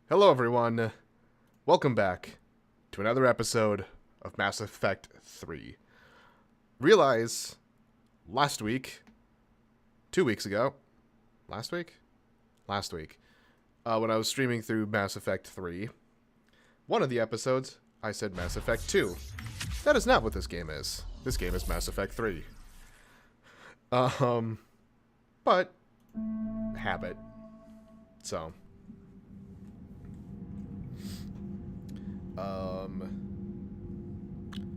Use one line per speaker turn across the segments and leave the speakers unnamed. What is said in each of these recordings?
Hello, everyone. Welcome back to another episode of Mass Effect 3. Realize last week, 2 weeks ago, last week, when I was streaming through Mass Effect 3, one of the episodes, I said Mass Effect 2. That is not what this game is. This game is Mass Effect 3. But habit. So.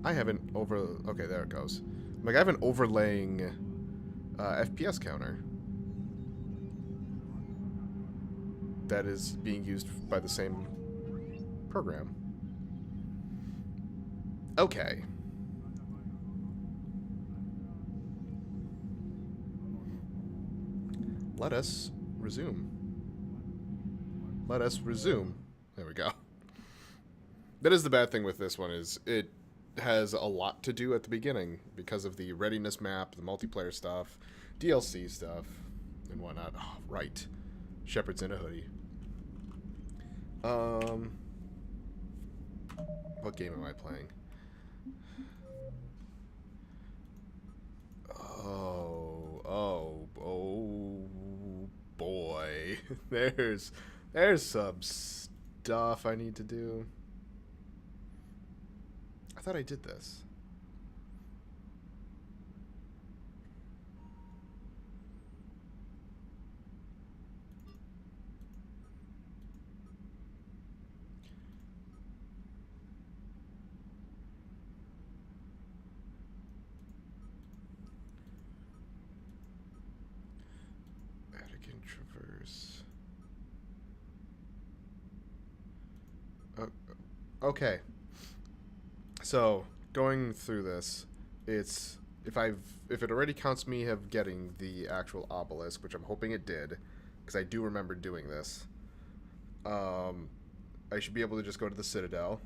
I have an okay, there it goes. Like, I have an overlaying FPS counter that is being used by the same program. Okay. Let us resume. There we go. That is the bad thing with this one, is it has a lot to do at the beginning because of the readiness map, the multiplayer stuff, DLC stuff, and whatnot. Oh, right. Shepard's in a hoodie. What game am I playing? Oh boy. There's some stuff I need to do. I thought I did this. Vatican Traverse. Okay. So, going through this, it's if it already counts me of getting the actual obelisk, which I'm hoping it did, because I do remember doing this. I should be able to just go to the Citadel.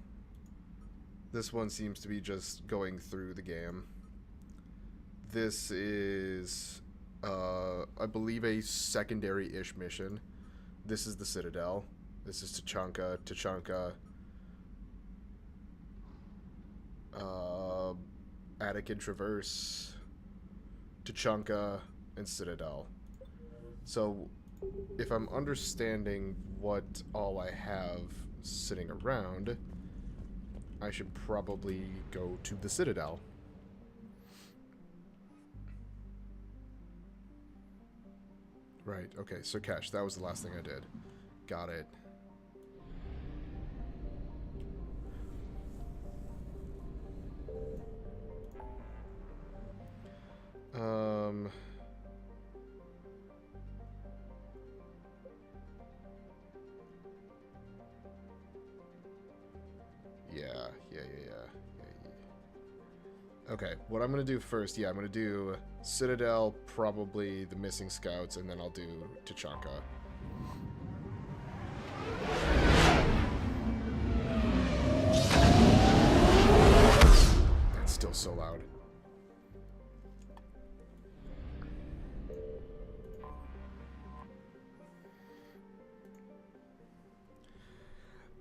This one seems to be just going through the game. This is, I believe, a secondary-ish mission. This is the Citadel. This is Tachanka. Attic and Traverse, Tachanka, and Citadel. So, if I'm understanding what all I have sitting around, I should probably go to the Citadel. Right, okay, so Kesh, that was the last thing I did. Got it. Yeah. Okay, what I'm gonna do first, I'm gonna do Citadel, probably the missing scouts, and then I'll do Tachanka. That's still so loud.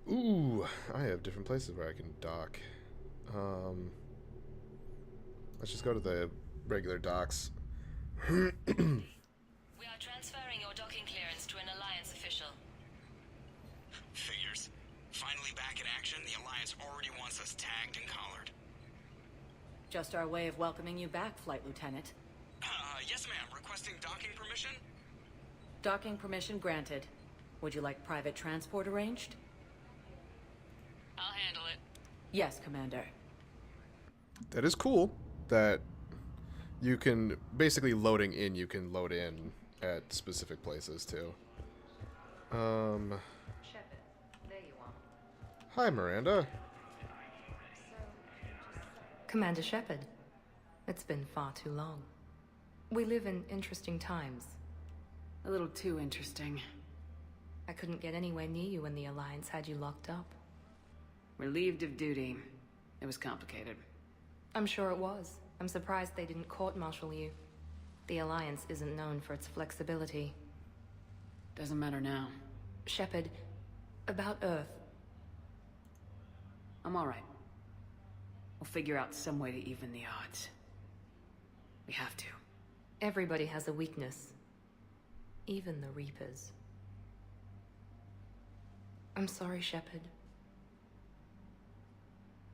Ooh, I have different places where I can dock. Let's just go to the regular docks.
We are transferring your docking clearance to an Alliance official.
Figures. Finally back in action, the Alliance already wants us tagged and collared.
Just our way of welcoming you back, Flight Lieutenant.
Yes ma'am, requesting docking permission?
Docking permission granted. Would you like private transport arranged?
I'll handle it.
Yes, Commander.
That is cool that you can, basically loading in, you can load in at specific places too.
Shepard, there you are.
Hi, Miranda.
Commander Shepard, it's been far too long. We live in interesting times.
A little too interesting.
I couldn't get anywhere near you when the Alliance had you locked up.
Relieved of duty. It was complicated.
I'm sure it was. I'm surprised they didn't court-martial you. The Alliance isn't known for its flexibility.
Doesn't matter now.
Shepard, About Earth.
I'm alright. We'll figure out some way to even the odds. We have to.
Everybody has a weakness. Even the Reapers. I'm sorry, Shepard.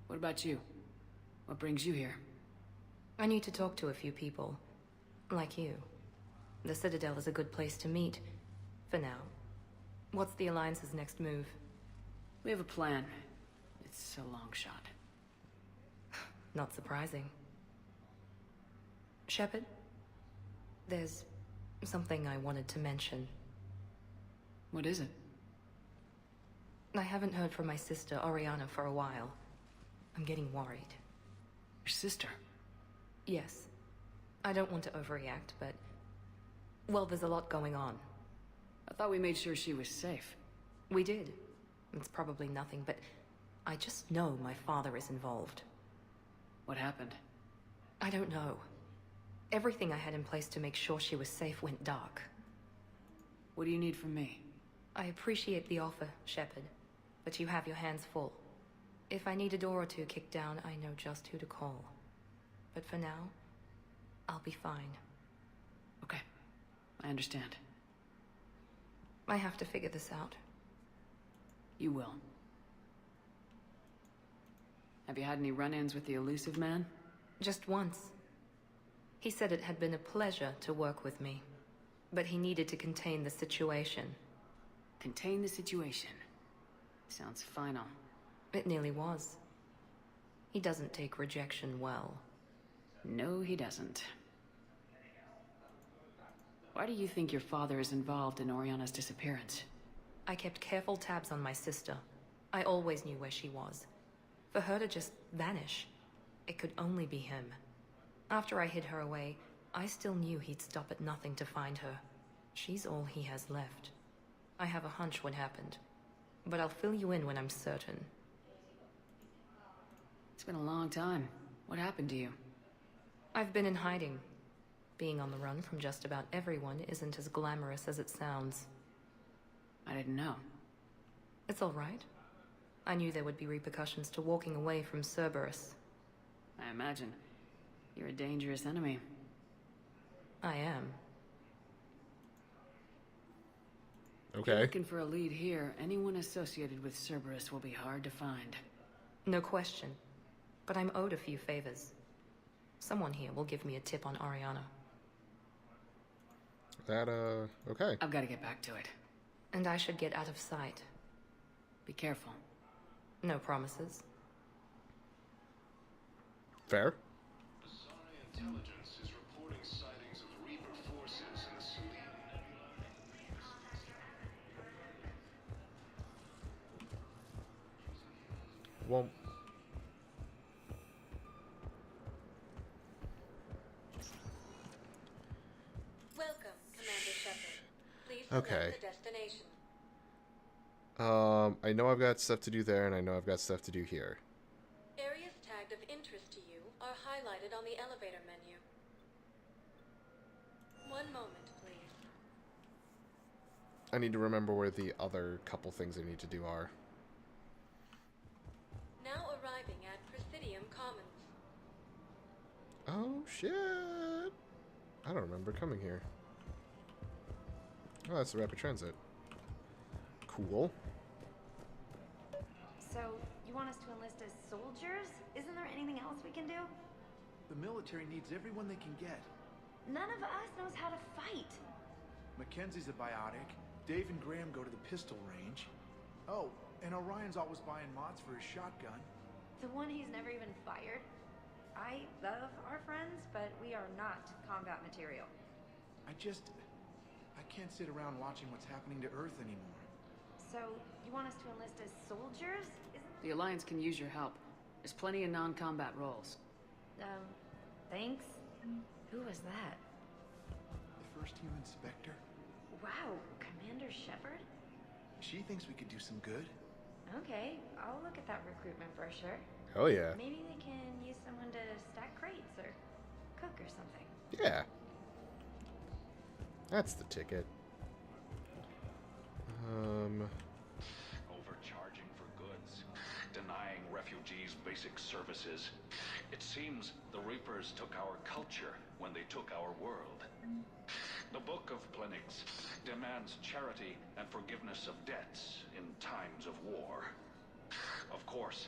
What about you? What brings you here?
I need to talk to a few people. Like you. The Citadel is a good place to meet. For now. What's the Alliance's next move?
We have a plan. It's a long shot.
Not surprising. Shepard? There's something I wanted to mention.
What is it?
I haven't heard from my sister, Oriana, for a while. I'm getting worried.
Your sister?
Yes. I don't want to overreact, but... well, there's a lot going on.
I thought we made sure she was safe.
We did. It's probably nothing, but... I just know my father is involved.
What happened?
I don't know. Everything I had in place to make sure she was safe went dark.
What do you need from me?
I appreciate the offer, Shepard, but you have your hands full. If I need a door or two kicked down, I know just who to call. But for now, I'll be fine.
Okay. I understand.
I have to figure this out.
You will. Have you had any run-ins with the elusive man?
Just once. He said it had been a pleasure to work with me, but he needed to contain the situation.
Contain the situation. Sounds final.
It nearly was. He doesn't take rejection well.
No, he doesn't. Why do you think your father is involved in Oriana's disappearance?
I kept careful tabs on my sister. I always knew where she was. For her to just vanish, it could only be him. After I hid her away, I still knew he'd stop at nothing to find her. She's all he has left. I have a hunch what happened, but I'll fill you in when I'm certain.
It's been a long time. What happened to you?
I've been in hiding. Being on the run from just about everyone isn't as glamorous as it sounds.
I didn't know.
It's all right. I knew there would be repercussions to walking away from Cerberus.
I imagine. You're a dangerous enemy.
I am.
If you're
Okay.
looking for a lead here, anyone associated with Cerberus will be hard to find.
No question. But I'm owed a few favors. Someone here will give me a tip on Oriana.
Okay.
I've got to get back to it.
And I should get out of sight.
Be careful.
No promises.
Fair.
Asari intelligence is reporting sightings of Reaper forces in the Selene Nebula.
Well,
Welcome, Commander Shepard. Please
Okay.
select the destination.
I know I've got stuff to do there, and I know I've got stuff to do here.
Areas tagged of interest to you are highlighted on the elevator menu. One moment, please.
I need to remember where the other couple things I need to do are.
Now arriving at Presidium Commons.
Oh, shit. I don't remember coming here. Oh, that's the rapid transit. Cool.
So, you want us to enlist as soldiers? Isn't there anything else we can do?
The military needs everyone they can get.
None of us knows how to fight.
Mackenzie's a biotic. Dave and Graham go to the pistol range. Oh, and Orion's always buying mods for his shotgun.
The one he's never even fired. I love our friends, but we are not combat material.
I can't sit around watching what's happening to Earth anymore.
So, you want us to enlist as soldiers?
The Alliance can use your help. There's plenty of non-combat roles.
Thanks. Who was that?
The first human Spectre?
Wow, Commander Shepard?
She thinks we could do some good.
Okay, I'll look at that recruitment brochure.
Oh, yeah.
Maybe they can use someone to stack crates or cook or something.
Yeah. That's the ticket.
refugees basic services. It seems the Reapers took our culture when they took our world. The Book of Plenix demands charity and forgiveness of debts in times of war. Of course,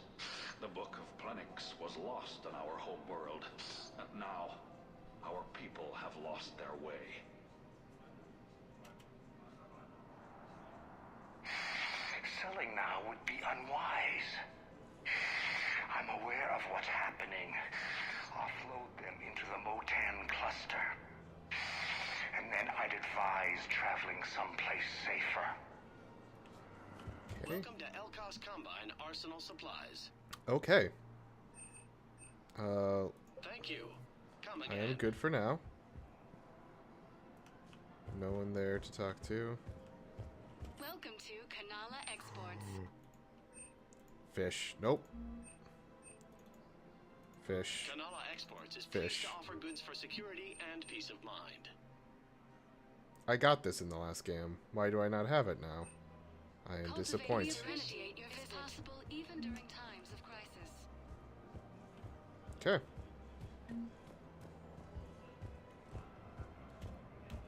the Book of Plenix was lost in our home world, and now our people have lost their way.
Selling now would be unwise. I'm aware of what's happening. Offload them into the Motan cluster. And then I'd advise traveling someplace safer.
Okay.
Welcome to Elkos Combine Arsenal Supplies.
Okay.
Thank you. Come
I
again.
am good for now. No one there to talk to.
Welcome to Kanala Exports.
Fish. Nope. Fish.
Kanala Exports is
Fish.
pleased to offer goods for security and peace of mind.
I got this in the last game. Why do I not have it now? I am disappointed.
Appreciate your visit. Possible even during times of crisis.
Okay.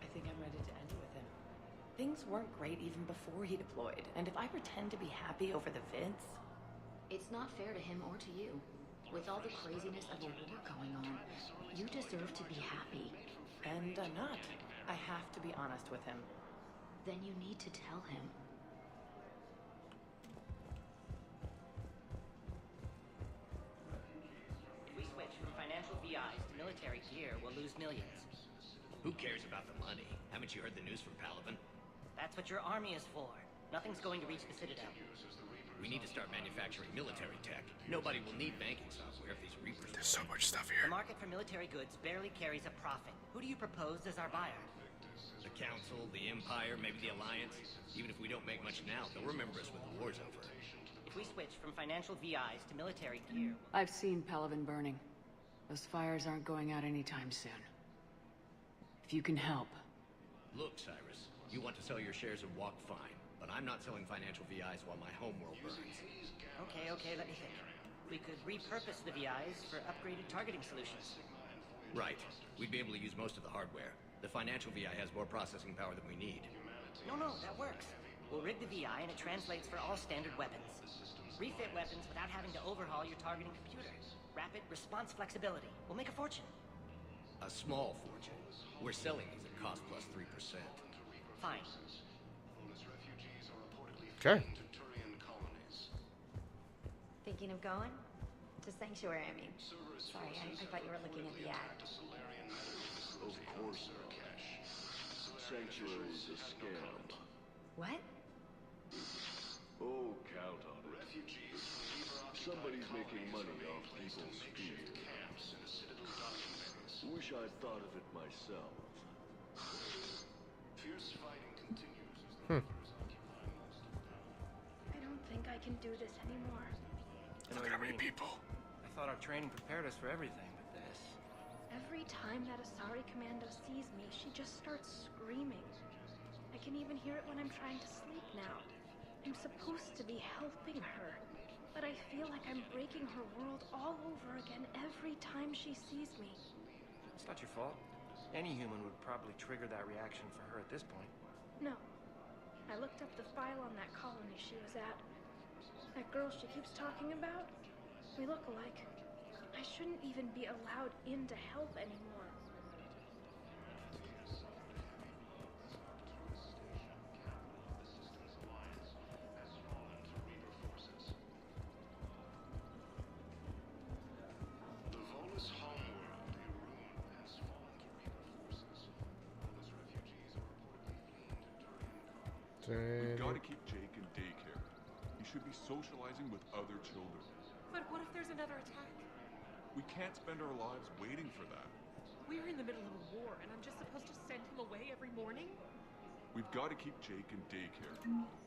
I think I'm ready to end it with him. Things weren't great even before he deployed, and if I pretend to be happy over the vids...
It's not fair to him or to you. With all the craziness of a war going on, you deserve to be happy.
And I'm not. I have to be honest with him.
Then you need to tell him.
If we switch from financial VIs to military gear, we'll lose millions.
Who cares about the money? Haven't you heard the news from Palaven?
That's what your army is for. Nothing's going to reach the Citadel.
We need to start manufacturing military tech. Nobody will need banking software if these Reapers...
There's so much stuff
The
here.
market for military goods barely carries a profit. Who do you propose as our buyer?
The Council, the Empire, maybe the Alliance. Even if we don't make much now, they'll remember us when the war's over.
If we switch from financial VIs to military gear...
I've seen Palaven burning. Those fires aren't going out anytime soon. If you can help.
Look, Cyrus, you want to sell your shares and walk fine, but I'm not selling financial VIs while my homeworld burns.
Okay, let me think. We could repurpose the VIs for upgraded targeting solutions.
Right. We'd be able to use most of the hardware. The financial VI has more processing power than we need.
No, that works. We'll rig the VI and it translates for all standard weapons. Refit weapons without having to overhaul your targeting computer. Rapid response flexibility. We'll make a fortune.
A small fortune. We're selling these at cost plus 3%.
Fine.
Okay.
Thinking of going? To Sanctuary, I mean. Sorry, I thought you were looking at the ad.
Of course not. Sanctuary is a scam.
What?
Oh, count on it. Somebody's making money off people's fear. Wish I'd thought of it myself. Fierce fighting continues.
I don't think I can do this anymore.
Look at how many people.
I thought our training prepared us for everything, but this...
Every time that Asari Commando sees me, she just starts screaming. I can even hear it when I'm trying to sleep now. I'm supposed to be helping her, but I feel like I'm breaking her world all over again every time she sees me.
It's not your fault. Any human would probably trigger that reaction for her at this point.
No. I looked up the file on that colony she was at. That girl she keeps talking about? We look alike. I shouldn't even be allowed in to help anymore.
We've got to keep Jake in daycare. He should be socializing with other children.
But what if there's another attack?
We can't spend our lives waiting for that.
We're in the middle of a war, and I'm just supposed to send him away every morning?
We've got to keep Jake in daycare.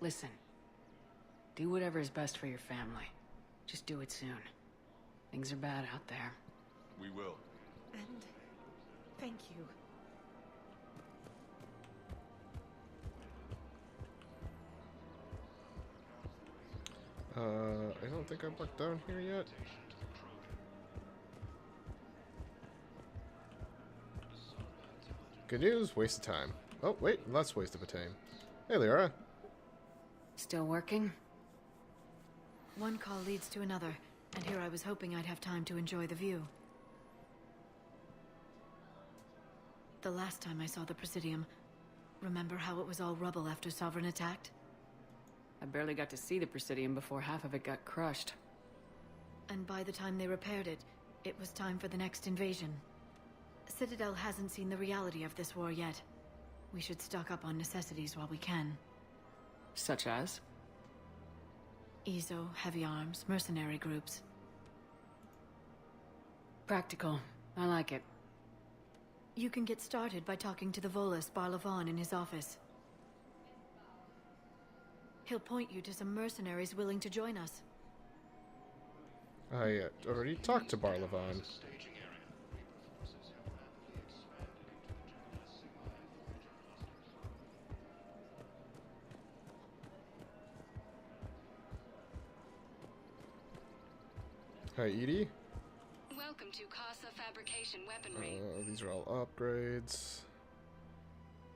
Listen. Do whatever is best for your family. Just do it soon. Things are bad out there.
We will.
And thank you.
I don't think I've looked down here yet. Good news, waste of time. Oh, wait, less waste of time. Hey, Lyra.
Still working? One call leads to another, and here I was hoping I'd have time to enjoy the view. The last time I saw the Presidium, remember how it was all rubble after Sovereign attacked?
I barely got to see the Presidium before half of it got crushed.
And by the time they repaired it, it was time for the next invasion. Citadel hasn't seen the reality of this war yet. We should stock up on necessities while we can.
Such as?
EZO, heavy arms, mercenary groups.
Practical. I like it.
You can get started by talking to the Volus Barlavon in his office. He'll point you to some mercenaries willing to join us.
I already talked to Barlavon. Hi, Edie.
Welcome to Casa Fabrication Weaponry.
These are all upgrades,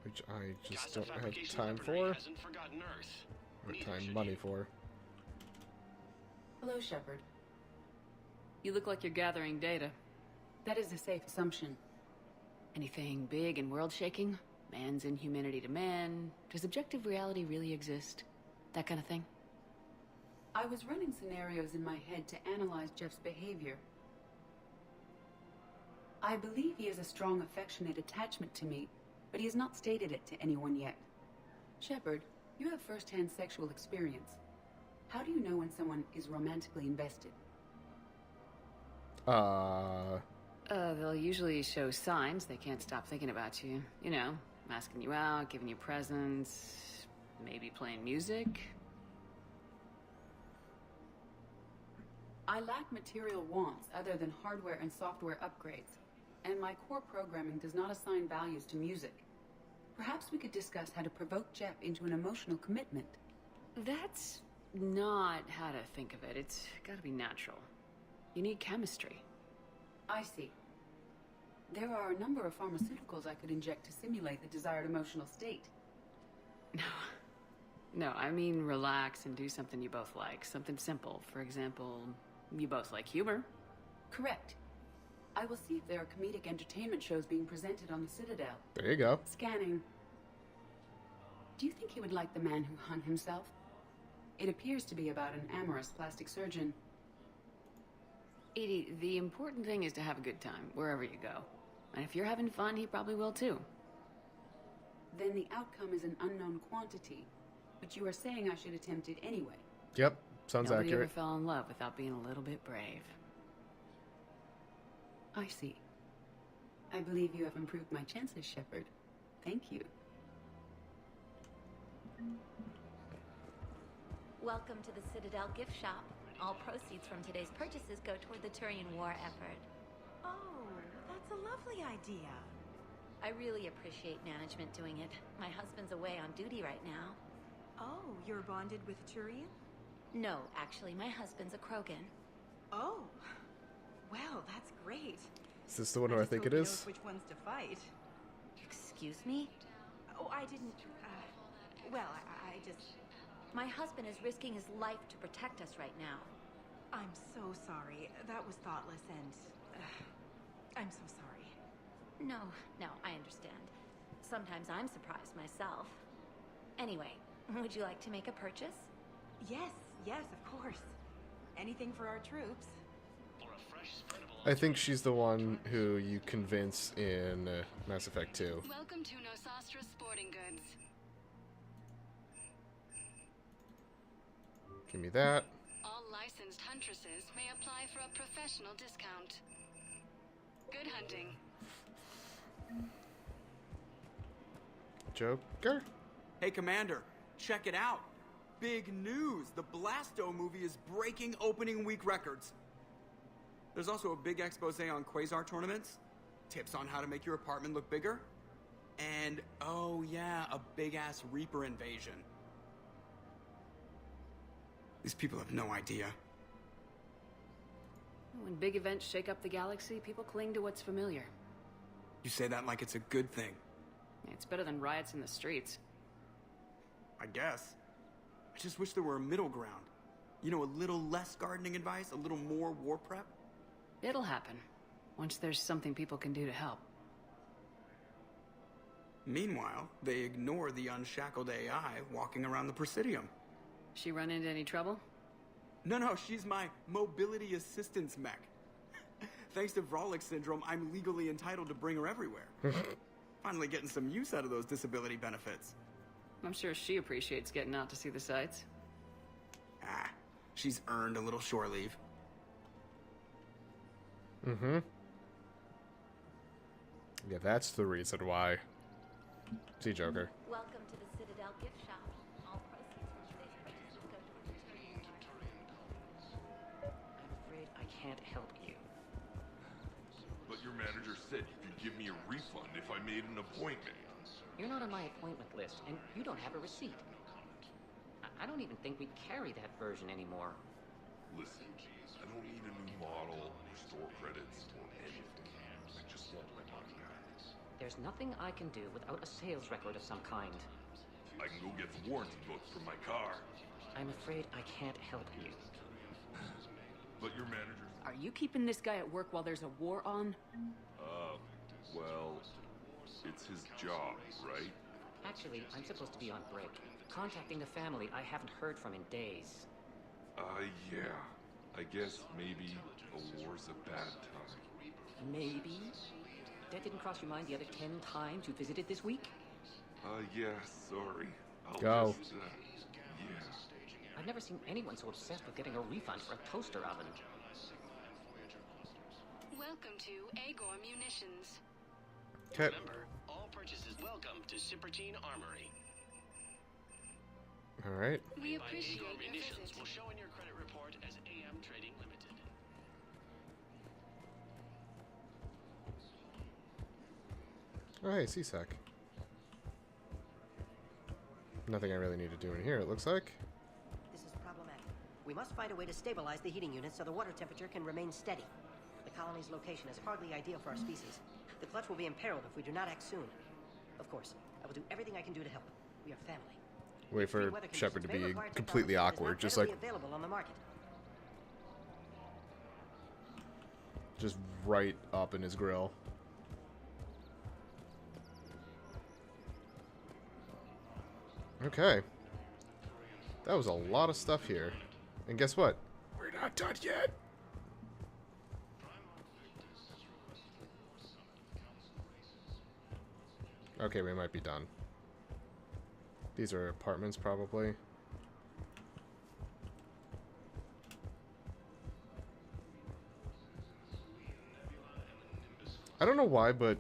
which I just don't have time for. Or money for.
Hello, Shepard. You look like you're gathering data. That is a safe assumption. Anything big and world-shaking? Man's inhumanity to man? Does objective reality really exist? That kind of thing? I was running scenarios in my head to analyze Jeff's behavior. I believe he has a strong affectionate attachment to me, but he has not stated it to anyone yet. Shepard, you have first-hand sexual experience. How do you know when someone is romantically invested? They'll usually show signs they can't stop thinking about you. You know, asking you out, giving you presents, maybe playing music. I lack material wants other than hardware and software upgrades, and my core programming does not assign values to music. Perhaps we could discuss how to provoke Jeff into an emotional commitment. That's not how to think of it. It's gotta be natural. You need chemistry. I see. There are a number of pharmaceuticals I could inject to simulate the desired emotional state. No, I mean relax and do something you both like. Something simple. For example, you both like humor. Correct. I will see if there are comedic entertainment shows being presented on the Citadel.
There you go.
Scanning. Do you think he would like The Man Who Hung Himself? It appears to be about an amorous plastic surgeon. Edie, the important thing is to have a good time, wherever you go. And if you're having fun, he probably will too. Then the outcome is an unknown quantity, but you are saying I should attempt it anyway.
Yep, sounds
Nobody
accurate.
ever fell in love without being a little bit brave. I see. I believe you have improved my chances, Shepard. Thank you.
Welcome to the Citadel gift shop. All proceeds from today's purchases go toward the Turian war effort.
Oh, that's a lovely idea.
I really appreciate management doing it. My husband's away on duty right now.
Oh, you're bonded with Turian?
No, actually, my husband's a Krogan.
Oh, well, that's great.
Is this the one who I think it
Hope he knows
is?
which ones to fight.
Excuse me?
Oh, I didn't. Well, I just.
My husband is risking his life to protect us right now.
I'm so sorry. That was thoughtless and. I'm so sorry.
No, I understand. Sometimes I'm surprised myself. Anyway, would you like to make a purchase?
Yes, of course. Anything for our troops.
I think she's the one who you convince in Mass Effect 2.
Welcome to Nosastra Sporting Goods.
Give me that.
All licensed huntresses may apply for a professional discount. Good hunting.
Joker?
Hey, Commander, check it out. Big news! The Blasto movie is breaking opening week records. There's also a big expose on Quasar tournaments, tips on how to make your apartment look bigger, and, oh yeah, a big-ass Reaper invasion. These people have no idea.
When big events shake up the galaxy, people cling to what's familiar.
You say that like it's a good thing.
It's better than riots in the streets.
I guess. I just wish there were a middle ground. You know, a little less gardening advice, a little more war prep.
It'll happen, once there's something people can do to help.
Meanwhile, they ignore the unshackled AI walking around the Presidium.
She run into any trouble?
No, she's my mobility assistance mech. Thanks to Vrolic syndrome, I'm legally entitled to bring her everywhere. Finally getting some use out of those disability benefits.
I'm sure she appreciates getting out to see the sights.
Ah, she's earned a little shore leave.
Mm-hmm. Yeah, that's the reason why. See, Joker.
Welcome to the Citadel gift shop. All proceeds from today's purchases go to
I'm afraid I can't help you.
But your manager said you could give me a refund if I made an appointment.
You're not on my appointment list, and you don't have a receipt. I don't even think we carry that version anymore.
Listen, I don't need a new model or store credits or anything. I just want my money back.
There's nothing I can do without a sales record of some kind.
I can go get the warranty book from my car.
I'm afraid I can't help you.
But your manager...
Are you keeping this guy at work while there's a war on?
Well, it's his job, right?
Actually, I'm supposed to be on break. Contacting the family I haven't heard from in days.
Yeah. I guess maybe a war's a bad time.
Maybe? That didn't cross your mind the other 10 times you visited this week?
Yeah, sorry. I'll
Go.
just, yeah.
I've never seen anyone so obsessed with getting a refund for a toaster oven.
Welcome to Agor Munitions.
Okay.
Remember, all purchases welcome to Sippertine Armory.
All right.
We appreciate
Agor
your
Munitions
visit.
will show in your credit report as AM Trading Limited.
Oh, hey, CSEC. Nothing I really need to do in here, it looks like.
This is problematic. We must find a way to stabilize the heating unit so the water temperature can remain steady. The colony's location is hardly ideal for our species. The clutch will be imperiled if we do not act soon. Of course, I will do everything I can do to help. We are family.
Wait for Shepard to be completely awkward, just like...
available on the market.
Just right up in his grill. Okay. That was a lot of stuff here. And guess what? We're not done yet. Okay, we might be done. These are apartments, probably. I don't know why, but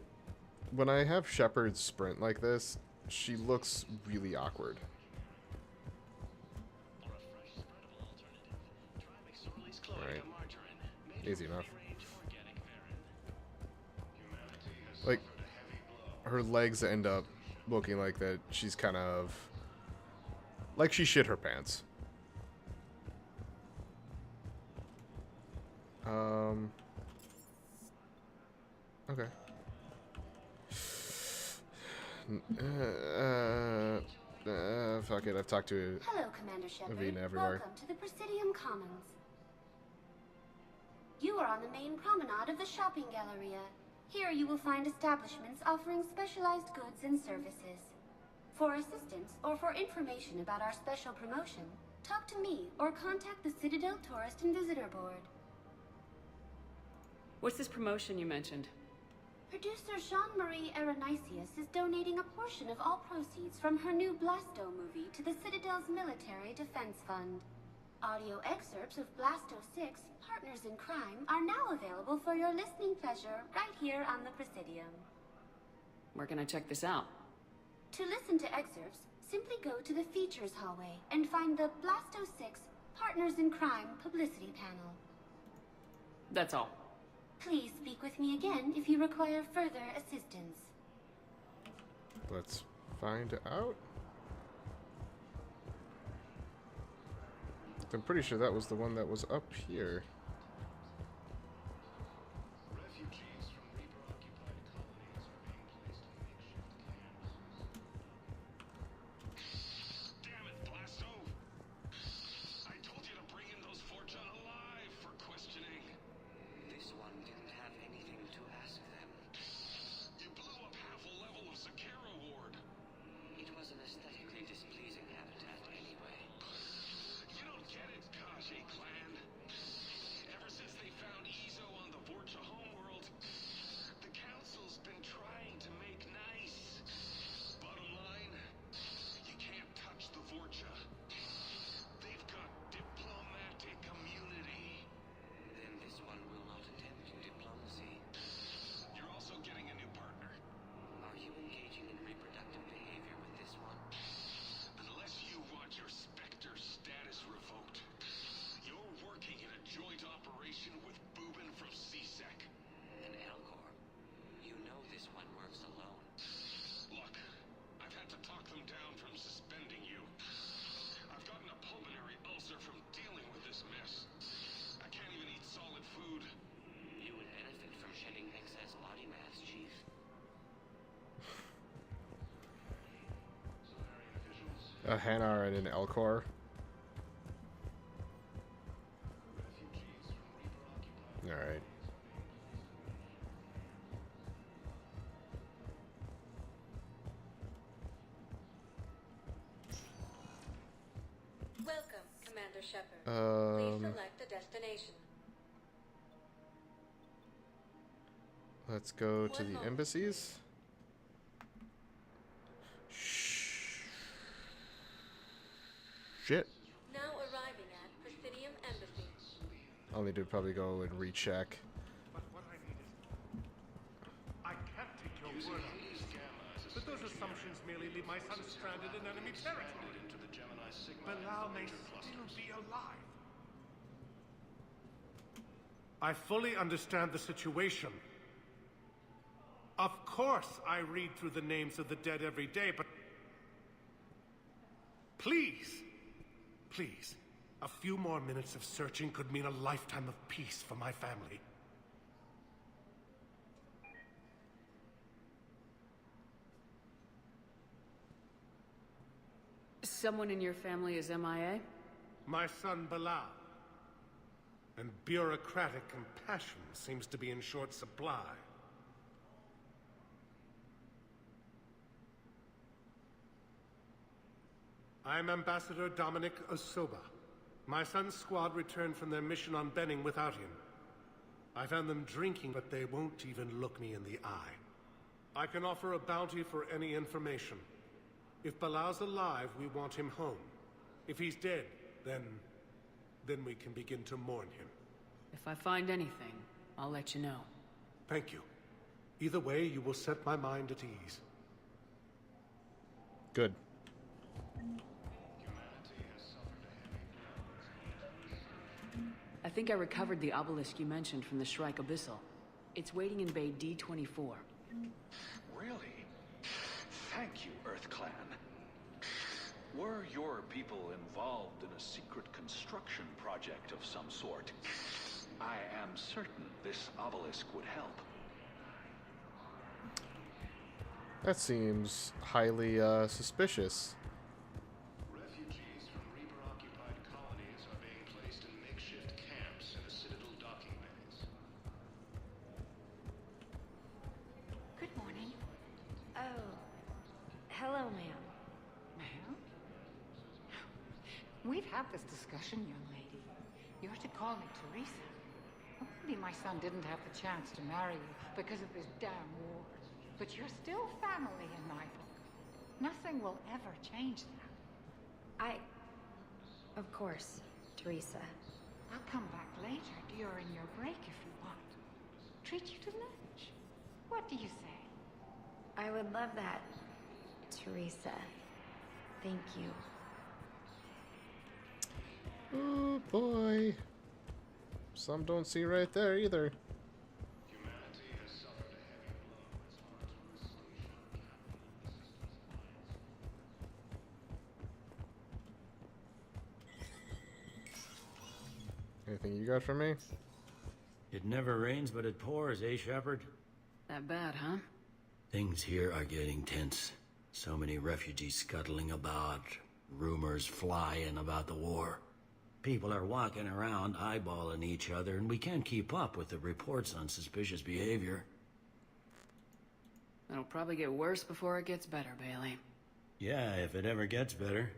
when I have Shepard sprint like this, she looks really awkward. Alright. Easy enough. Like, her legs end up looking like that she's kind of... like she shit her pants. Okay. Fuck it, I've talked to
Hello, Commander Shepard.
Avina everywhere.
Welcome to the Presidium Commons. You are on the main promenade of the shopping galleria. Here you will find establishments offering specialized goods and services. For assistance or for information about our special promotion, talk to me or contact the Citadel Tourist and Visitor Board.
What's this promotion you mentioned?
Producer Jean-Marie Aronisius is donating a portion of all proceeds from her new Blasto movie to the Citadel's Military Defense Fund. Audio excerpts of Blasto 6, Partners in Crime, are now available for your listening pleasure right here on the Presidium.
Where can I check this out?
To listen to excerpts, simply go to the Features hallway and find the Blasto 6, Partners in Crime publicity panel.
That's all.
Please speak with me again if you require further assistance.
Let's find out. I'm pretty sure that was the one that was up here.
Refugees from Reaper-occupied colonies are being placed in makeshift camps. Damn it, Blasto! I told you to bring in those Forja alive for questioning.
This one didn't have anything to ask them.
You blew up half a level of Sakara Ward.
It was an aesthetically displeasing habitat anyway.
You don't get it, Kaji clan. Ever since they found Izo on the Vorcha homeworld, the council's been trying to make nice. Bottom line, you can't touch the Vorcha. They've got diplomatic immunity.
Then this one will not attempt diplomacy.
You're also getting a new partner.
Are you engaging in reproductive behavior with this one?
Unless you want your Spectre status revoked, you're working in a joint operation with Boobin from CSEC.
An Elcor. You know this one works alone.
Look, I've had to talk them down from suspending you. I've gotten a pulmonary ulcer from dealing with this mess. I can't even eat solid food.
You would benefit from shedding excess body mass, Chief.
A Hanar and an Elcor. Alright.
Welcome, Commander Shepard. Please select a destination.
Let's go to the embassies. Shit.
Now arriving at Presidium Embassy.
I'll need to probably go and recheck.
But what I need is... I can't take your word on this. But those assumptions merely leave my son stranded in enemy territory. Bilal may still be alive. I fully understand the situation. Of course I read through the names of the dead every day, but... Please, please, a few more minutes of searching could mean a lifetime of peace for my family.
Someone in your family is MIA?
My son Bilal. And bureaucratic compassion seems to be in short supply. I'm Ambassador Dominic Osoba. My son's squad returned from their mission on Benning without him. I found them drinking, but they won't even look me in the eye. I can offer a bounty for any information. If Bilal's alive, we want him home. If he's dead, then we can begin to mourn him.
If I find anything, I'll let you know.
Thank you. Either way, you will set my mind at ease.
Good.
I think I recovered the obelisk you mentioned from the Shrike Abyssal. It's waiting in Bay D-24.
Really? Thank you, Earth Clan. Were your people involved in a secret construction project of some sort, I am certain this obelisk would help.
That seems highly suspicious.
Refugees from Reaper-occupied colonies are being placed in makeshift camps in the Citadel docking bays.
Good morning. Oh, hello, ma'am.
Ma'am? We've had this discussion, young lady. You're to call me Teresa. Maybe my son didn't have the chance to marry you because of this damn war. But you're still family in my book. Nothing will ever change that.
Of course, Teresa.
I'll come back later during your break if you want. Treat you to lunch. What do you say?
I would love that, Teresa. Thank you.
Oh boy. Some don't see right there either.
Humanity has suffered a heavy blow as Arcturus station capitalized.
Anything you got for me?
It never rains, but it pours, eh, Shepard?
That bad, huh?
Things here are getting tense. So many refugees scuttling about, rumors flying about the war. People are walking around eyeballing each other, and we can't keep up with the reports on suspicious behavior.
It'll probably get worse before it gets better, Bailey.
Yeah, if it ever gets better.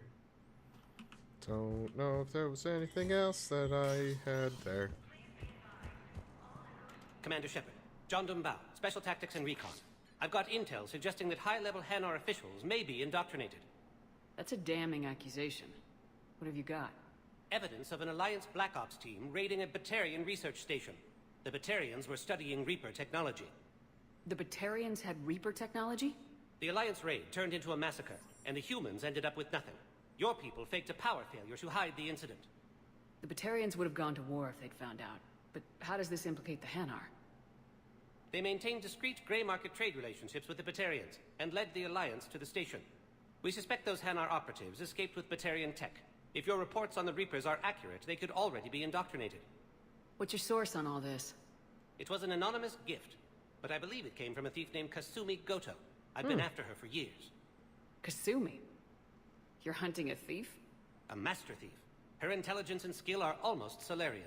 Don't know if there was anything else that I had there.
Commander Shepard, John Dumbao, Special Tactics and Recon. I've got intel suggesting that high-level Hanar officials may be indoctrinated.
That's a damning accusation. What have you got?
Evidence of an Alliance Black Ops team raiding a Batarian research station. The Batarians were studying Reaper technology.
The Batarians had Reaper technology?
The Alliance raid turned into a massacre, and the humans ended up with nothing. Your people faked a power failure to hide the incident.
The Batarians would have gone to war if they'd found out. But how does this implicate the Hanar?
They maintained discreet gray market trade relationships with the Batarians, and led the Alliance to the station. We suspect those Hanar operatives escaped with Batarian tech. If your reports on the Reapers are accurate, they could already be indoctrinated.
What's your source on all this?
It was an anonymous gift, but I believe it came from a thief named Kasumi Goto. I've been after her for years.
Kasumi? You're hunting a thief?
A master thief. Her intelligence and skill are almost Solarian.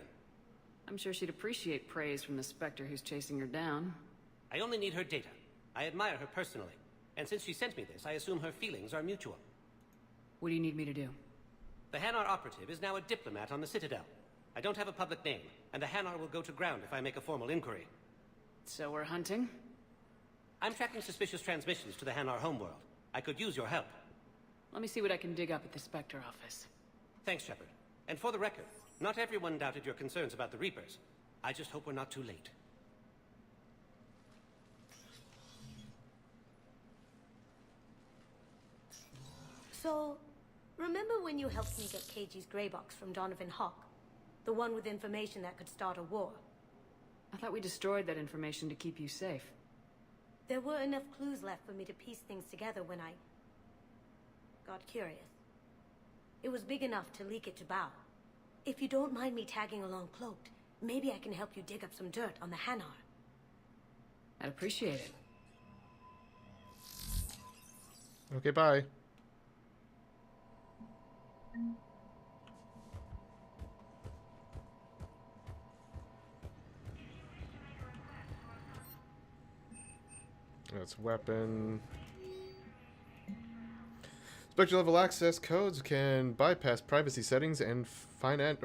I'm sure she'd appreciate praise from the Spectre who's chasing her down.
I only need her data. I admire her personally. And since she sent me this, I assume her feelings are mutual.
What do you need me to do?
The Hanar operative is now a diplomat on the Citadel. I don't have a public name, and the Hanar will go to ground if I make a formal inquiry.
So we're hunting?
I'm tracking suspicious transmissions to the Hanar homeworld. I could use your help.
Let me see what I can dig up at the Spectre office.
Thanks, Shepard. And for the record, not everyone doubted your concerns about the Reapers. I just hope we're not too late.
So, remember when you helped me get KG's grey box from Donovan Hawk? The one with information that could start a war?
I thought we destroyed that information to keep you safe.
There were enough clues left for me to piece things together when I got curious. It was big enough to leak it to Bao. If you don't mind me tagging along cloaked, maybe I can help you dig up some dirt on the Hanar.
I'd appreciate it.
Okay, bye. That's weapon. Spectre level access codes can bypass privacy settings and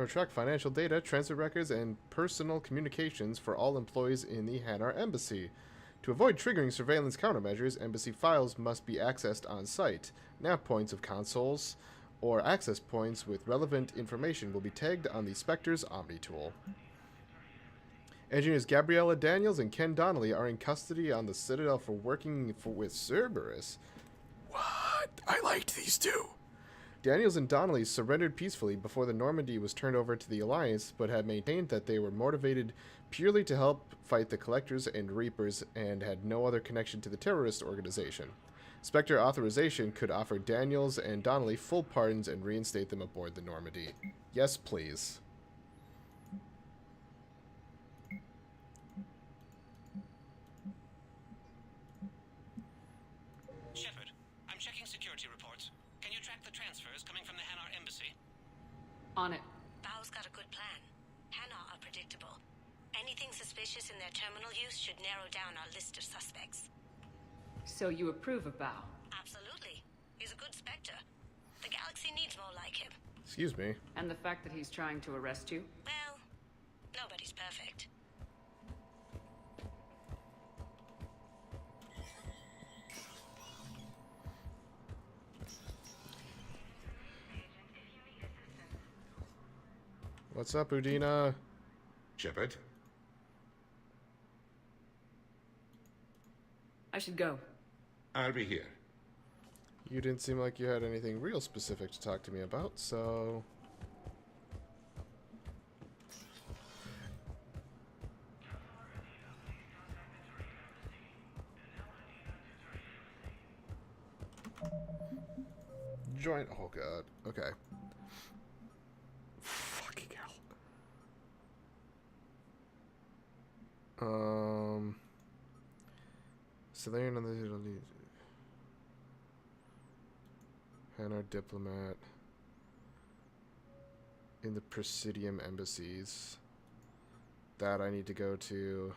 track financial data, transit records, and personal communications for all employees in the Hanar Embassy. To avoid triggering surveillance countermeasures, embassy files must be accessed on site. Nav points of consoles or access points with relevant information will be tagged on the Spectre's Omni tool. Engineers Gabriella Daniels and Ken Donnelly are in custody on the Citadel for working with Cerberus. What? I liked these two. Daniels and Donnelly surrendered peacefully before the Normandy was turned over to the Alliance, but had maintained that they were motivated purely to help fight the Collectors and Reapers and had no other connection to the terrorist organization. Spectre authorization could offer Daniels and Donnelly full pardons and reinstate them aboard the Normandy. Yes, please.
Shepard, I'm checking security reports. Can you track the transfers coming from the Hanar Embassy?
On it.
Bao's got a good plan. Hanar are predictable. Anything suspicious in their terminal use should narrow down our list of suspects.
So you approve of Bao?
Absolutely. He's a good Spectre. The galaxy needs more like him.
Excuse me.
And the fact that he's trying to arrest you?
Well, nobody's perfect.
What's up, Udina?
Shepard?
I should go.
I'll be here.
You didn't seem like you had anything real specific to talk to me about, so... Join... Oh, God. Okay. Fucking hell. Civilian on the Hanar diplomat in the Presidium embassies. That I need to go to.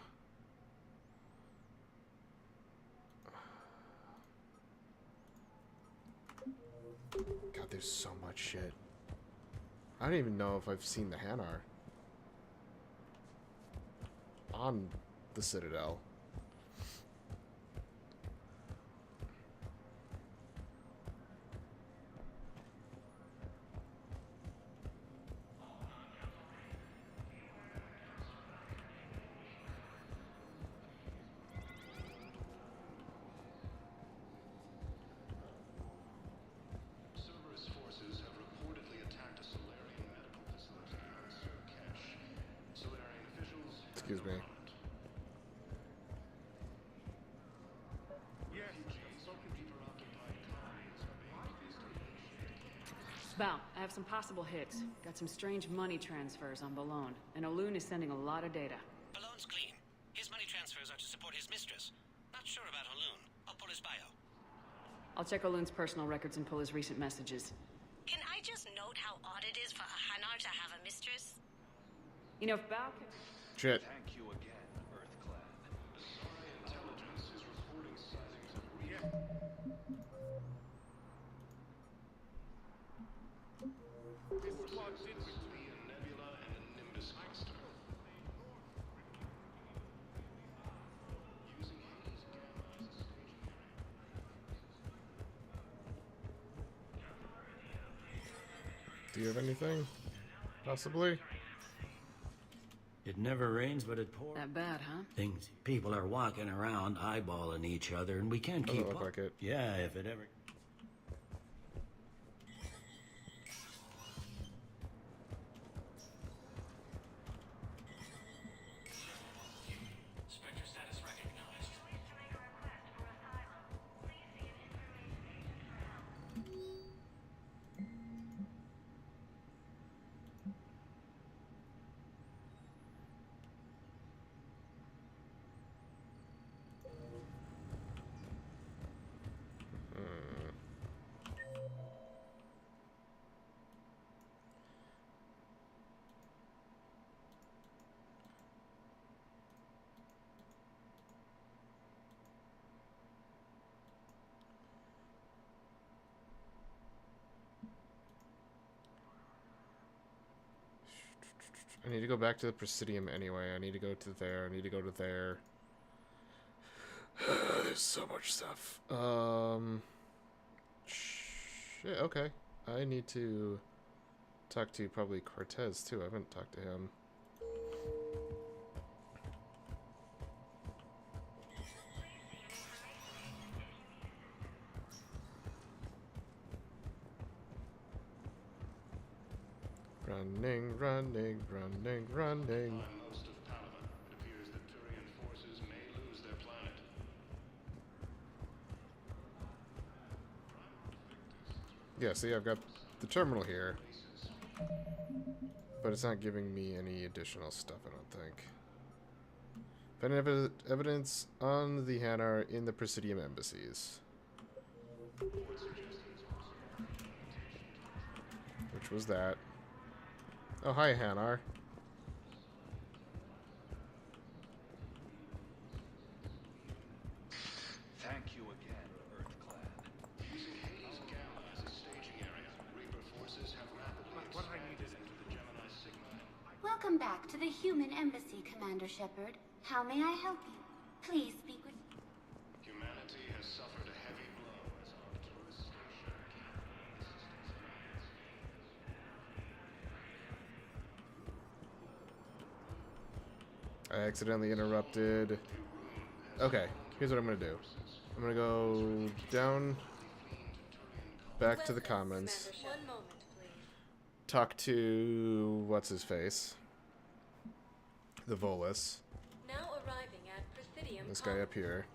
God, there's so much shit. I don't even know if I've seen the Hanar on the Citadel.
Cerberus forces have reportedly attacked a Solarian medical facility on Surcash. Solarian officials have
Excuse
no
me.
comment. Yes, Reaper-occupied colonies are being released on the
Val, I have some possible hits. Got some strange money transfers on Balone, and Olun is sending a lot of data.
Balloon's clean. His money transfers are to support his mistress. Not sure about Olun. I'll pull his bio.
I'll check Olun's personal records and pull his recent messages.
Can I just note how odd it is for a Hanar to have a mistress?
You know, if Val can...
Shit.
Thank you again, Earthclad.
Asari intelligence is reporting sightings of Reaper. This squad sits between a nebula and a Nimbus cluster. Using Hades Gamma as a staging area.
Do you have anything? Possibly?
It never rains, but it pours.
That bad, huh?
Things. People are walking around eyeballing each other, and we can't
Doesn't
keep
look
up.
like it.
Yeah, if it ever...
Spectre status recognized.
I need to go back to the Presidium anyway. I need to go to there. I need to go to there. There's so much stuff. Shit, okay. I need to talk to probably Cortez too. I haven't talked to him. Running, running, running, running.
On most of Palaven, it appears that Turian forces may lose their planet.
Yeah, see, I've got the terminal here. But it's not giving me any additional stuff, I don't think. Finding evidence on the Hanar in the Presidium embassies. Which was that. Oh, hi, Hanar.
Thank you again, Earthclad.
Using Hades Gamma as a staging area, Reaper forces have rapidly expanded into the Gemini Sigma.
Welcome back to the human embassy, Commander Shepard. How may I help you? Please speak with...
Humanity has suffered a heavy blow as Arcturus station
I accidentally interrupted. Okay, here's what I'm gonna do. I'm gonna go down, back to the comments,
One moment, please.
talk to what's his face, the Volus,
Now arriving at Presidium.
this guy up here.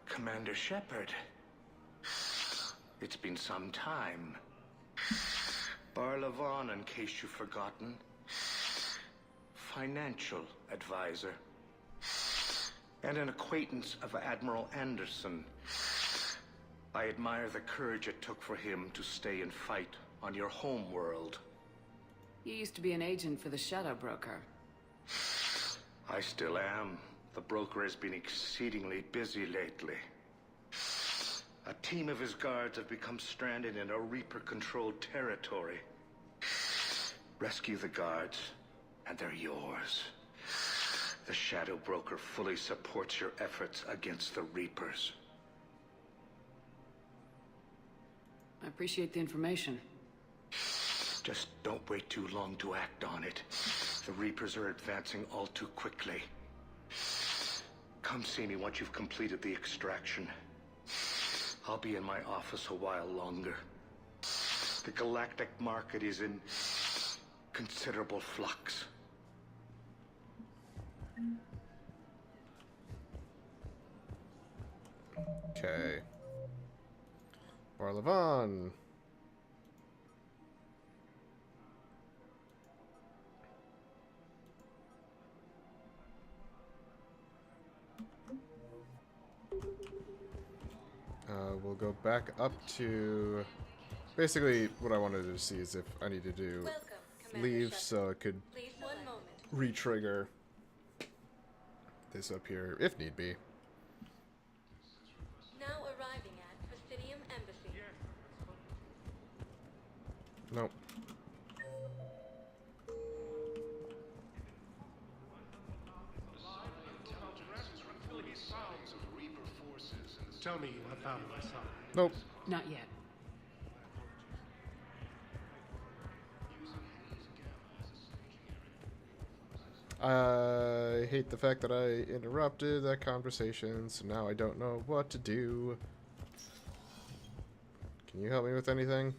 Commander Shepard. It's been some time. Barlavon, in case you've forgotten. Financial advisor. And an acquaintance of Admiral Anderson. I admire the courage it took for him to stay and fight on your home world.
You used to be an agent for the Shadow Broker.
I still am. The broker has been exceedingly busy lately. A team of his guards have become stranded in a Reaper-controlled territory. Rescue the guards, and they're yours. The Shadow Broker fully supports your efforts against the Reapers.
I appreciate the information.
Just don't wait too long to act on it. The Reapers are advancing all too quickly. Come see me once you've completed the extraction. I'll be in my office a while longer. The galactic market is in considerable flux.
Okay. Barlavon. We'll go back up to... Basically, what I wanted to see is if I need to do leave so it could re-trigger this up here, if need be.
Now arriving at Presidium Embassy.
Nope.
Tell me you have found my son.
Nope.
Not yet.
I hate the fact that I interrupted that conversation, so now I don't know what to do. Can you help me with anything?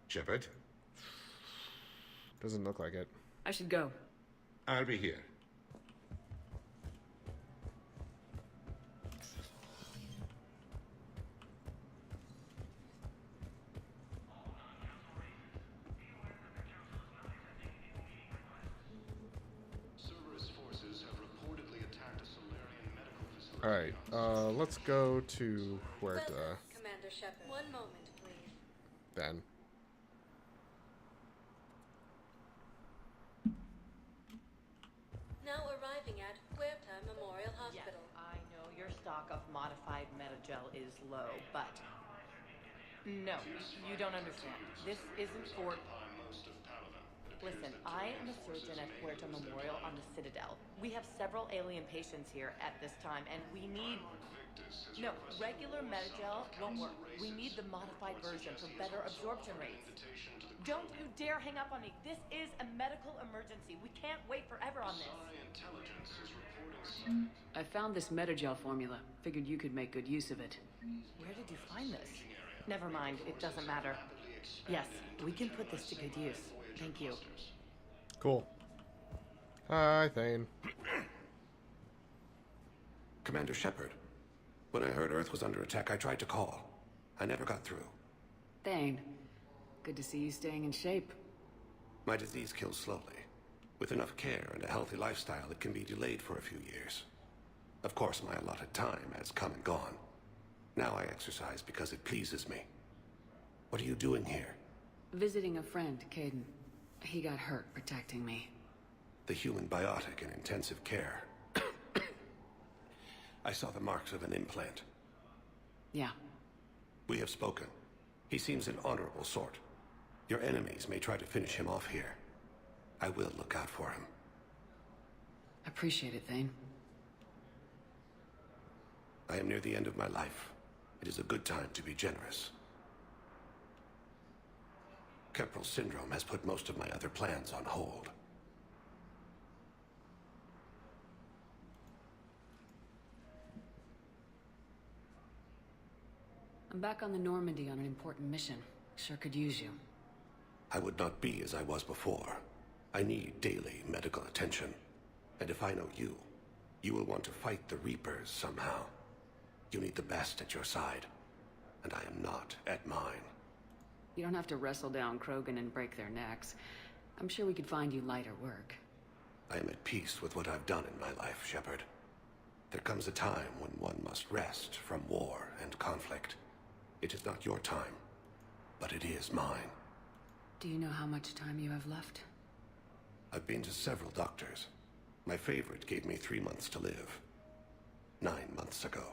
Shepard?
Doesn't look like it.
I should go.
I'll be here.
Alright, let's go to Huerta.
Commander Shepard. One moment, please.
Then.
Now arriving at Huerta Memorial Hospital.
Yes, I know your stock of modified metagel is low, but... No, you don't understand. This isn't for... Listen, I am a surgeon at Huerta Memorial on the Citadel. We have several alien patients here at this time, and we need... No, regular metagel won't work. We need the modified version for better absorption rates. Don't you dare hang up on me. This is a medical emergency. We can't wait forever on this.
I found this metagel formula. Figured you could make good use of it.
Where did you find this? Never mind, it doesn't matter. Yes, we can put this to good use. Thank you.
Cool. Hi, Thane.
Commander Shepard. When I heard Earth was under attack, I tried to call. I never got through.
Thane, good to see you staying in shape.
My disease kills slowly. With enough care and a healthy lifestyle, it can be delayed for a few years. Of course, my allotted time has come and gone. Now I exercise because it pleases me. What are you doing here?
Visiting a friend, Caden. He got hurt protecting me.
The human biotic in intensive care. I saw the marks of an implant.
Yeah.
We have spoken. He seems an honorable sort. Your enemies may try to finish him off here. I will look out for him.
Appreciate it, Thane.
I am near the end of my life. It is a good time to be generous. Kepral syndrome has put most of my other plans on hold.
I'm back on the Normandy on an important mission. Sure could use you.
I would not be as I was before. I need daily medical attention. And if I know you, you will want to fight the Reapers somehow. You need the best at your side. And I am not at mine.
You don't have to wrestle down Krogan and break their necks. I'm sure we could find you lighter work.
I am at peace with what I've done in my life, Shepard. There comes a time when one must rest from war and conflict. It is not your time, but it is mine.
Do you know how much time you have left?
I've been to several doctors. My favorite gave me 3 months to live. 9 months ago.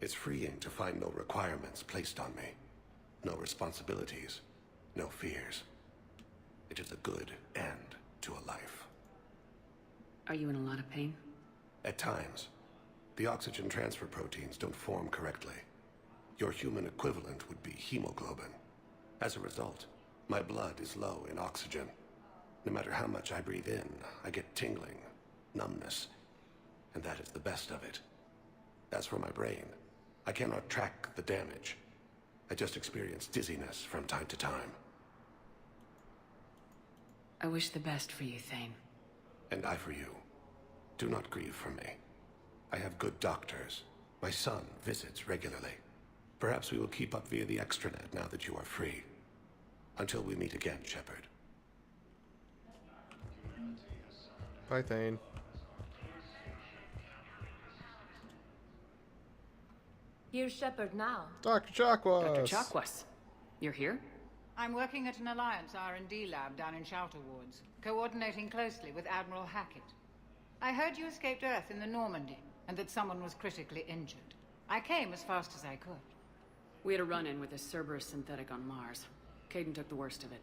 It's freeing to find no requirements placed on me. No responsibilities. No fears. It is a good end to a life.
Are you in a lot of pain?
At times. The oxygen transfer proteins don't form correctly. Your human equivalent would be hemoglobin. As a result, my blood is low in oxygen. No matter how much I breathe in, I get tingling, numbness, and that is the best of it. As for my brain, I cannot track the damage. I just experience dizziness from time to time.
I wish the best for you, Thane.
And I for you. Do not grieve for me. I have good doctors. My son visits regularly. Perhaps we will keep up via the extranet now that you are free. Until we meet again, Shepard.
Bye, Thane.
Here's Shepard now.
Dr. Chakwas!
Dr. Chakwas, you're here?
I'm working at an Alliance R&D lab down in Shelter Wards, coordinating closely with Admiral Hackett. I heard you escaped Earth in the Normandy, and that someone was critically injured. I came as fast as I could.
We had a run-in with a Cerberus synthetic on Mars. Caden took the worst of it.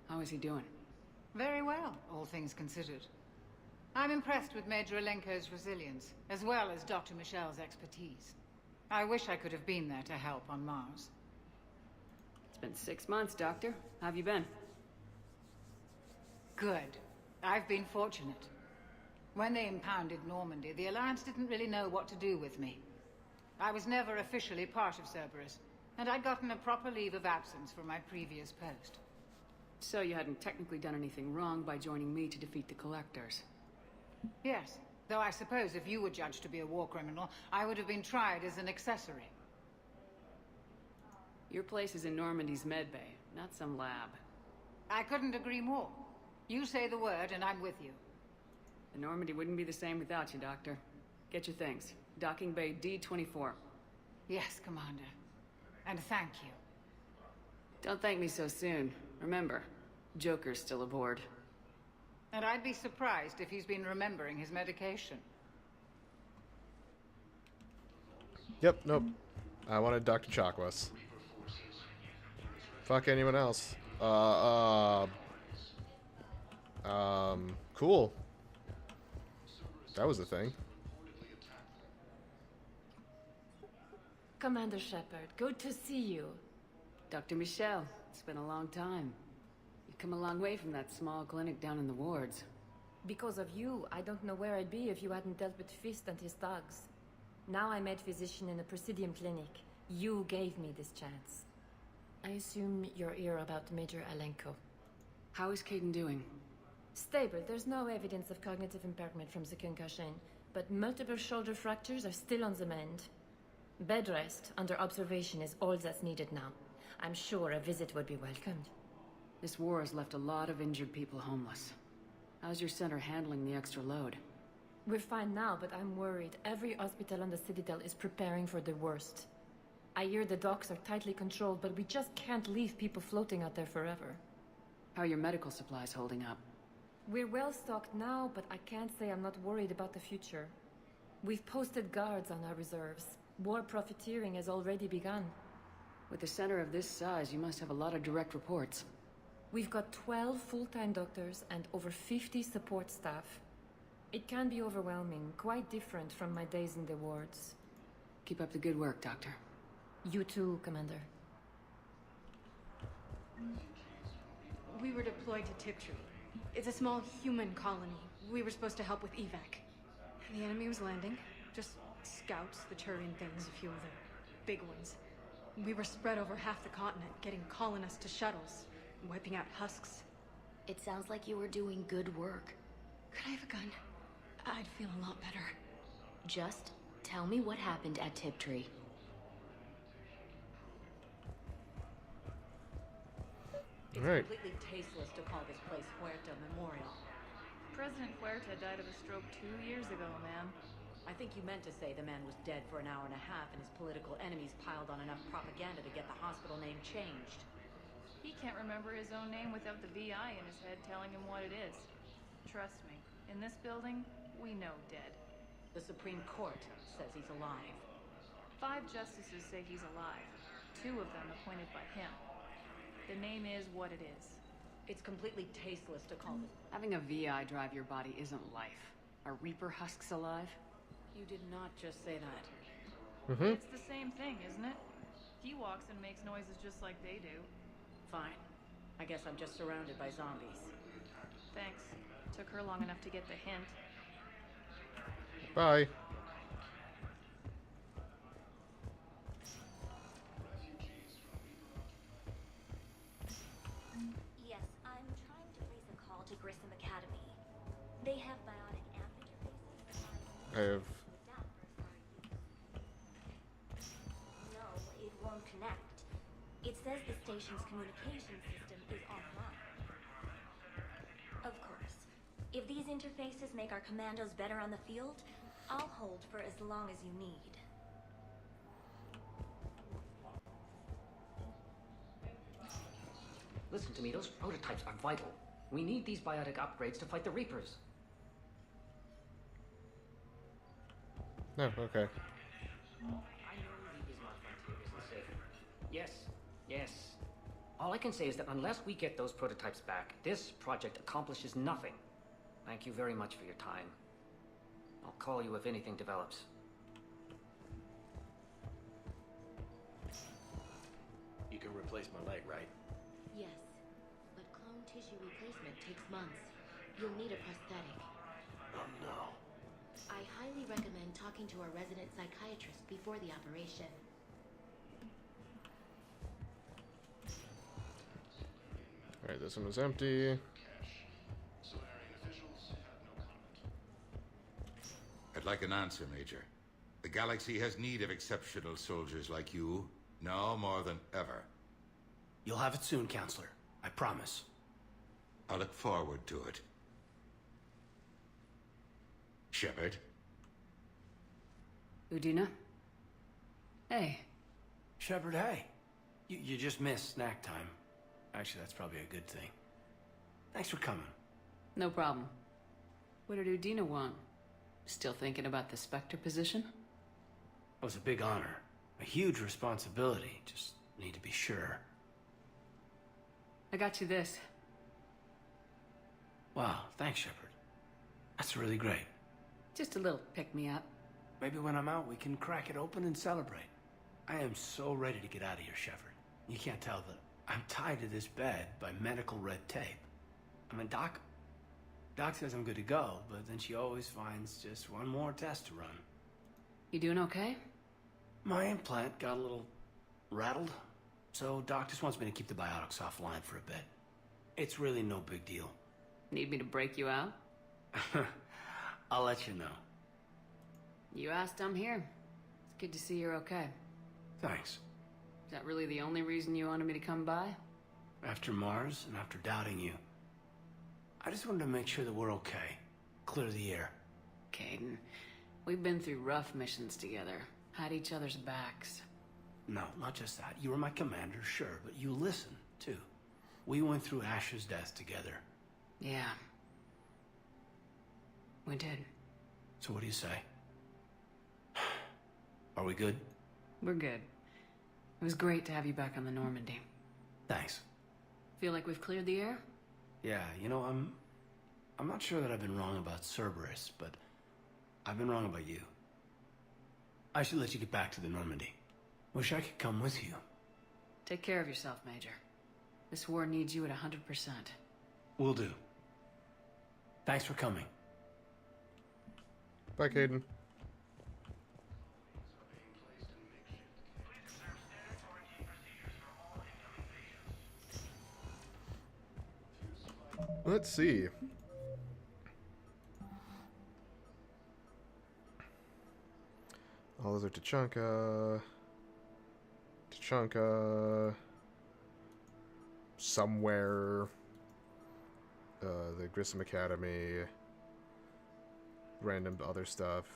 How is he doing?
Very well, all things considered. I'm impressed with Major Alenko's resilience, as well as Dr. Michel's expertise. I wish I could have been there to help on Mars.
It's been 6 months, Doctor. How have you been?
Good. I've been fortunate. When they impounded Normandy, the Alliance didn't really know what to do with me. I was never officially part of Cerberus, and I'd gotten a proper leave of absence from my previous post.
So you hadn't technically done anything wrong by joining me to defeat the Collectors?
Yes, though I suppose if you were judged to be a war criminal, I would have been tried as an accessory.
Your place is in Normandy's medbay, not some lab.
I couldn't agree more. You say the word and I'm with you.
The Normandy wouldn't be the same without you, Doctor. Get your things. Docking Bay D-24.
Yes, Commander. And thank you.
Don't thank me so soon. Remember, Joker's still aboard.
And I'd be surprised if he's been remembering his medication.
Yep, nope. I wanted Dr. Chakwas. Fuck anyone else. Cool. That was a thing.
Commander Shepard, good to see you.
Dr. Michel, it's been a long time. You've come a long way from that small clinic down in the wards.
Because of you, I don't know where I'd be if you hadn't dealt with Fist and his thugs. Now I'm head physician in a Presidium clinic. You gave me this chance. I assume you're here about Major Alenko.
How is Caden doing?
Stable. There's no evidence of cognitive impairment from the concussion, but multiple shoulder fractures are still on the mend. Bed rest under observation is all that's needed now. I'm sure a visit would be welcomed.
This war has left a lot of injured people homeless. How's your center handling the extra load?
We're fine now, but I'm worried. Every hospital on the Citadel is preparing for the worst. I hear the docks are tightly controlled, but we just can't leave people floating out there forever.
How are your medical supplies holding up?
We're well stocked now, but I can't say I'm not worried about the future. We've posted guards on our reserves. War profiteering has already begun.
With a center of this size, you must have a lot of direct reports.
We've got 12 full-time doctors and over 50 support staff. It can be overwhelming, quite different from my days in the wards.
Keep up the good work, Doctor.
You too, Commander.
We were deployed to Tiptree. It's a small human colony. We were supposed to help with evac. The enemy was landing. Just scouts, the Turian things, a few of the big ones. We were spread over half the continent, getting colonists to shuttles, wiping out husks.
It sounds like you were doing good work.
Could I have a gun? I'd feel a lot better.
Just tell me what happened at Tiptree.
It's
Right.
completely tasteless to call this place Huerta Memorial.
President Huerta died of a stroke 2 years ago, ma'am.
I think you meant to say the man was dead for an hour and a half and his political enemies piled on enough propaganda to get the hospital name changed.
He can't remember his own name without the VI in his head telling him what it is. Trust me, in this building, we know dead.
The Supreme Court says he's alive.
5 justices say he's alive. 2 of them appointed by him. The name is what it is.
It's completely tasteless to call this. Having a VI drive your body isn't life. Are Reaper husks alive? You did not just say that.
It's the same thing, isn't it? He walks and makes noises just like they do.
Fine. I guess I'm just surrounded by zombies.
Thanks. Took her long enough to get the hint.
Bye.
Yes, I'm trying to place a call to Grissom Academy. They have bionic amp interfaces.
I have.
No, it won't connect. It says the station's communication system is offline. Of course, if these interfaces make our commandos better on the field, I'll hold for as long as you need.
Listen to me, those prototypes are vital. We need these biotic upgrades to fight the Reapers.
No, okay.
I know Reapers on Frontier isn't safe. Yes, yes. All I can say is that unless we get those prototypes back, this project accomplishes nothing. Thank you very much for your time. I'll call you if anything develops.
You can replace my leg, right?
Yes, but clone tissue replacement takes months. You'll need a prosthetic.
Oh no.
I highly recommend talking to our resident psychiatrist before the operation.
Alright, this one was empty.
I'd like an answer, Major. The galaxy has need of exceptional soldiers like you, now more than ever.
You'll have it soon, Counselor. I promise.
I look forward to it. Shepard?
Udina? Hey.
Shepard, hey. You just missed snack time. Actually, that's probably a good thing. Thanks for coming.
No problem. What did Udina want? Still thinking about the Spectre position?
It was a big honor. A huge responsibility. Just need to be sure.
I got you this.
Wow, thanks, Shepard. That's really great.
Just a little pick-me-up.
Maybe when I'm out, we can crack it open and celebrate. I am so ready to get out of here, Shepard. You can't tell that I'm tied to this bed by medical red tape. I mean, Doc says I'm good to go, but then she always finds just one more test to run.
You doing okay?
My implant got a little rattled, so Doc just wants me to keep the biotics offline for a bit. It's really no big deal.
Need me to break you out?
I'll let you know.
You asked, I'm here. It's good to see you're okay.
Thanks.
Is that really the only reason you wanted me to come by?
After Mars and after doubting you, I just wanted to make sure that we're okay. Clear the air.
Caden, we've been through rough missions together. Had each other's backs.
No, not just that. You were my commander, sure, but you listened, too. We went through Ash's death together.
Yeah. We did.
So what do you say? Are we good?
We're good. It was great to have you back on the Normandy.
Thanks.
Feel like we've cleared the air?
Yeah, you know, I'm not sure that I've been wrong about Cerberus, but I've been wrong about you. I should let you get back to the Normandy. Wish I could come with you.
Take care of yourself, Major. This war needs you at 100%.
Will do. Thanks for coming.
Bye, Caden. Let's see. All those are Tachanka. somewhere. The Grissom Academy. Random other stuff.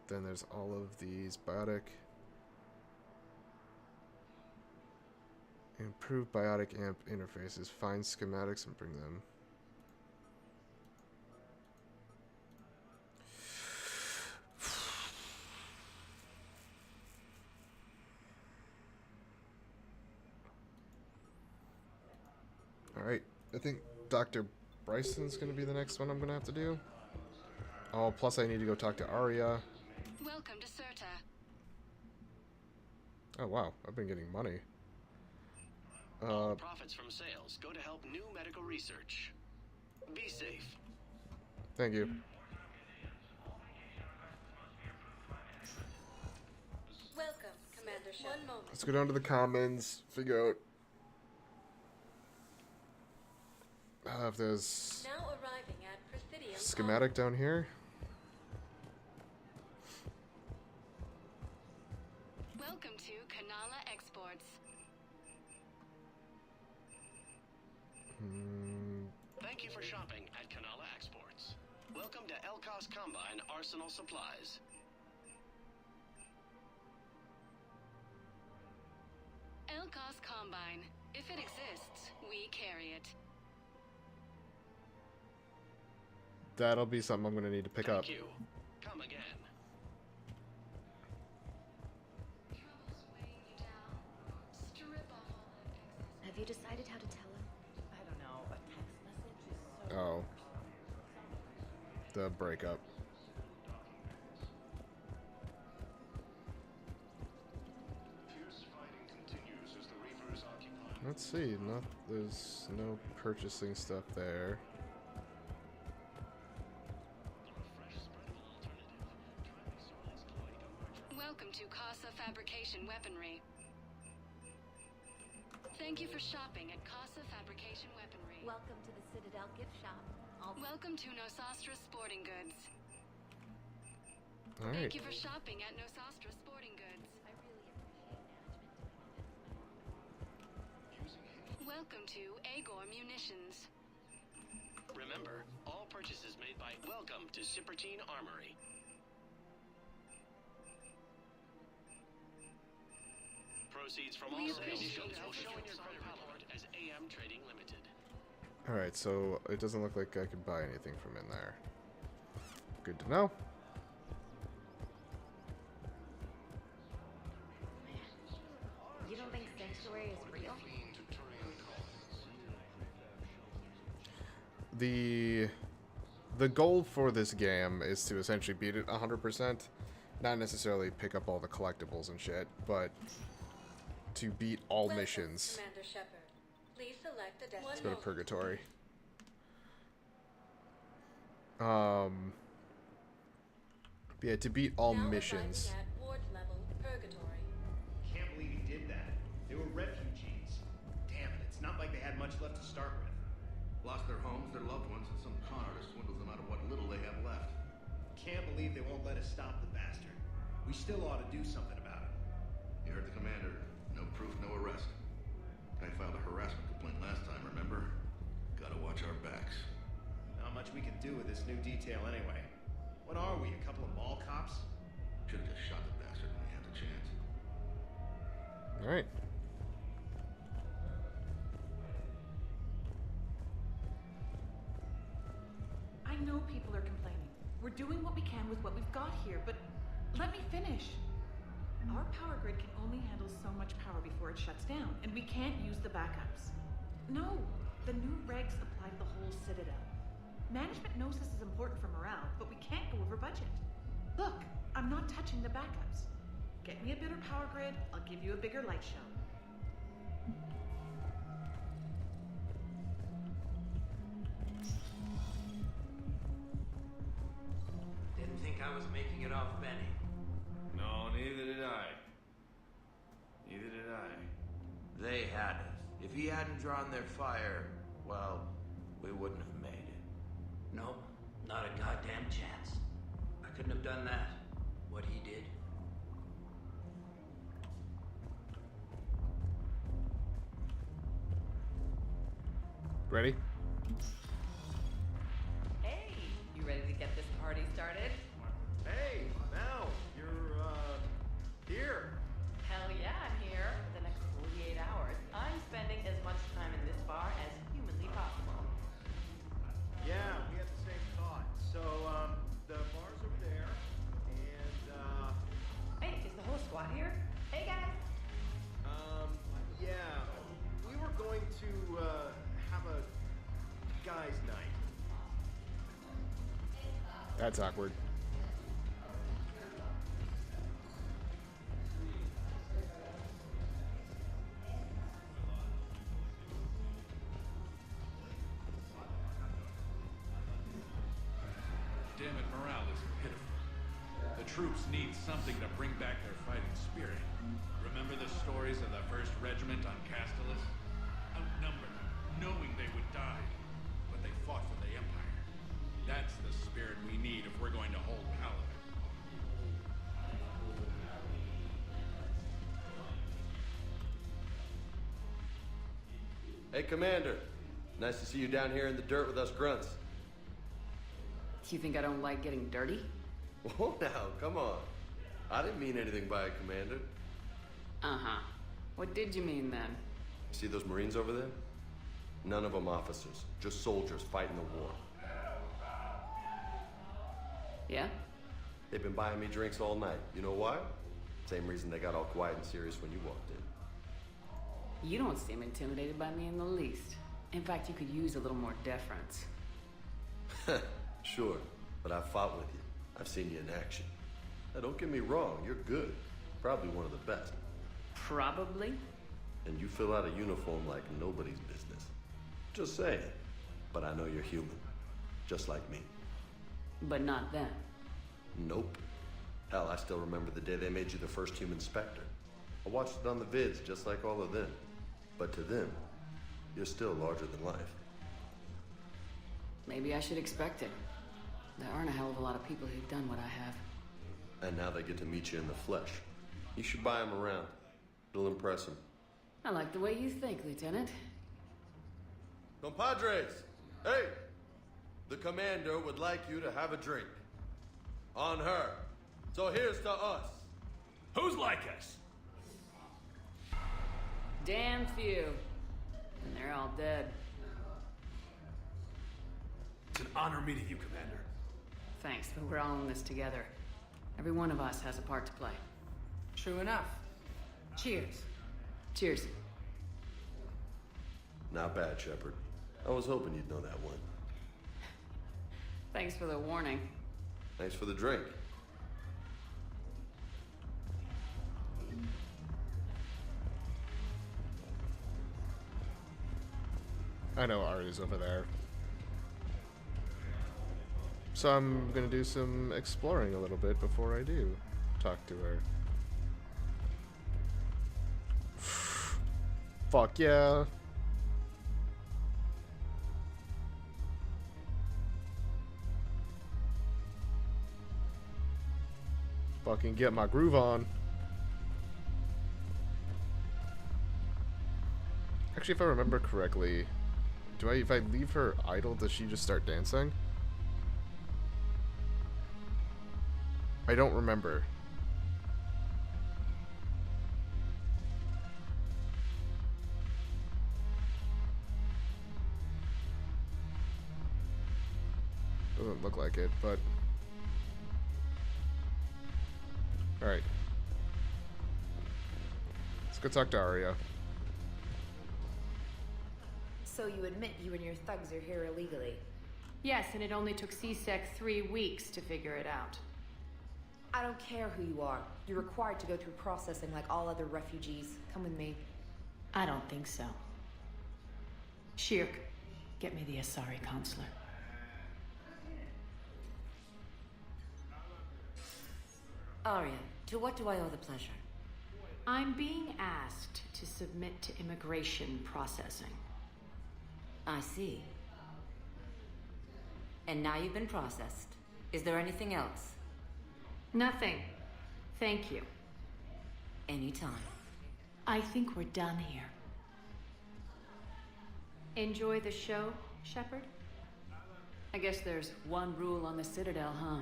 Then there's all of these biotic. Improve biotic amp interfaces. Find schematics and bring them. Alright, I think Dr. Bryson's gonna be the next one I'm gonna have to do. Oh, plus I need to go talk to Arya.
Welcome to Serta.
Oh wow, I've been getting money.
All profits from sales go to help new medical research. Be safe.
Thank you.
Welcome, Commander Shepard. One moment.
Let's go down to the commons, figure out if there's
Now arriving at Presidium.
schematic down here.
Welcome to Kanala Exports.
Thank you for shopping at Kanala Exports. Welcome to Elkos Combine Arsenal Supplies.
Elkos Combine. If it exists, we carry it.
That'll be something I'm gonna need to pick up.
Thank you. Come again.
Have you decided how to tell him?
I don't know. A text message is so...
Oh. The breakup. Let's see, there's no purchasing stuff there.
Welcome to Casa Fabrication Weaponry. Thank you for shopping at Casa Fabrication Weaponry.
Welcome to the Citadel gift shop.
Welcome to Nosastra Sporting Goods.
All right.
Thank you for shopping at Nosastra Sporting Goods.
I really appreciate management.
Welcome to Agor Munitions.
Remember, all purchases made by Welcome to Cipertine Armory. Proceeds from all sales will show in your credit report as AM Trading Limited.
Alright, so it doesn't look like I could buy anything from in there. Good to know.
You don't think Sanctuary is real?
The goal for this game is to essentially beat it 100%. Not necessarily pick up all the collectibles and shit, but to beat all missions.
Commander Shepard. Please select a destination.
Let's go to Purgatory. Yeah, to beat all missions.
At ward level, Purgatory.
Can't believe he did that. They were refugees. Damn it, it's not like they had much left to start with.
Lost their homes, their loved ones, and some con artist swindles them out of what little they have left.
Can't believe they won't let us stop the bastard. We still ought to do something about it.
You heard the commander. No proof, no arrest. Guy filed a harassment complaint last time, remember? Gotta watch our backs.
Not much we can do with this new detail anyway. What are we, a couple of mall cops?
Should've just shot the bastard when we had the chance.
Alright.
I know people are complaining. We're doing what we can with what we've got here, but let me finish. Our power grid can only handle so much power before it shuts down, and we can't use the backups. No, the new regs apply to the whole Citadel. Management knows this is important for morale, but we can't go over budget. Look, I'm not touching the backups. Get me a better power grid, I'll give you a bigger light show.
Didn't think I was making it off Benny.
No, neither did I. Neither did I. They had us. If he hadn't drawn their fire, well, we wouldn't have made it.
Nope, not a goddamn chance. I couldn't have done that, what he did.
Ready?
Hey, you ready to get this party started?
Hey, now you're here.
Hell yeah, I'm here. For the next 48 hours, I'm spending as much time in this bar as humanly possible.
Yeah, we had the same thought. So, the bar's over there, and
Hey, is the whole squad here? Hey guys.
yeah, we were going to have a guys' night.
That's awkward.
Damn it, morale is pitiful. The troops need something to bring back their fighting spirit. Remember the stories of the 1st Regiment on Castellus? Outnumbered, knowing they would die, but they fought for the Empire. That's the spirit we need if we're going to hold Paladin.
Hey, Commander. Nice to see you down here in the dirt with us grunts.
Do you think I don't like getting dirty?
Whoa, now, come on. I didn't mean anything by it, Commander.
Uh-huh. What did you mean then?
See those Marines over there? None of them officers, just soldiers fighting the war.
Yeah?
They've been buying me drinks all night. You know why? Same reason they got all quiet and serious when you walked in.
You don't seem intimidated by me in the least. In fact, you could use a little more deference.
Sure, but I've fought with you. I've seen you in action. Now, don't get me wrong, you're good. Probably one of the best.
Probably?
And you fill out a uniform like nobody's business. Just saying. But I know you're human. Just like me.
But not them.
Nope. Hell, I still remember the day they made you the first human Spectre. I watched it on the vids, just like all of them. But to them, you're still larger than life.
Maybe I should expect it. There aren't a hell of a lot of people who've done what I have.
And now they get to meet you in the flesh. You should buy them around. It'll impress them.
I like the way you think, Lieutenant.
Compadres! Hey! The commander would like you to have a drink. On her. So here's to us.
Who's like us?
Damn few. And they're all dead.
It's an honor meeting you, Commander.
Thanks, but we're all in this together. Every one of us has a part to play.
True enough. Cheers.
Cheers.
Not bad, Shepard. I was hoping you'd know that one.
Thanks for the warning.
Thanks for the drink.
I know Ari's over there. So I'm gonna do some exploring a little bit before I do talk to her. Fuck yeah. Fucking get my groove on. Actually, if I remember correctly, if I leave her idle, does she just start dancing? I don't remember. Doesn't look like it, but... Alright. Let's go talk to Arya.
So you admit you and your thugs are here illegally?
Yes, and it only took CSEC 3 weeks to figure it out.
I don't care who you are. You're required to go through processing like all other refugees. Come with me.
I don't think so. Shirk, get me the Asari consular.
Arya, to what do I owe the pleasure?
I'm being asked to submit to immigration processing.
I see. And now you've been processed. Is there anything else?
Nothing. Thank you.
Anytime.
I think we're done here.
Enjoy the show, Shepard? I guess there's one rule on the Citadel, huh?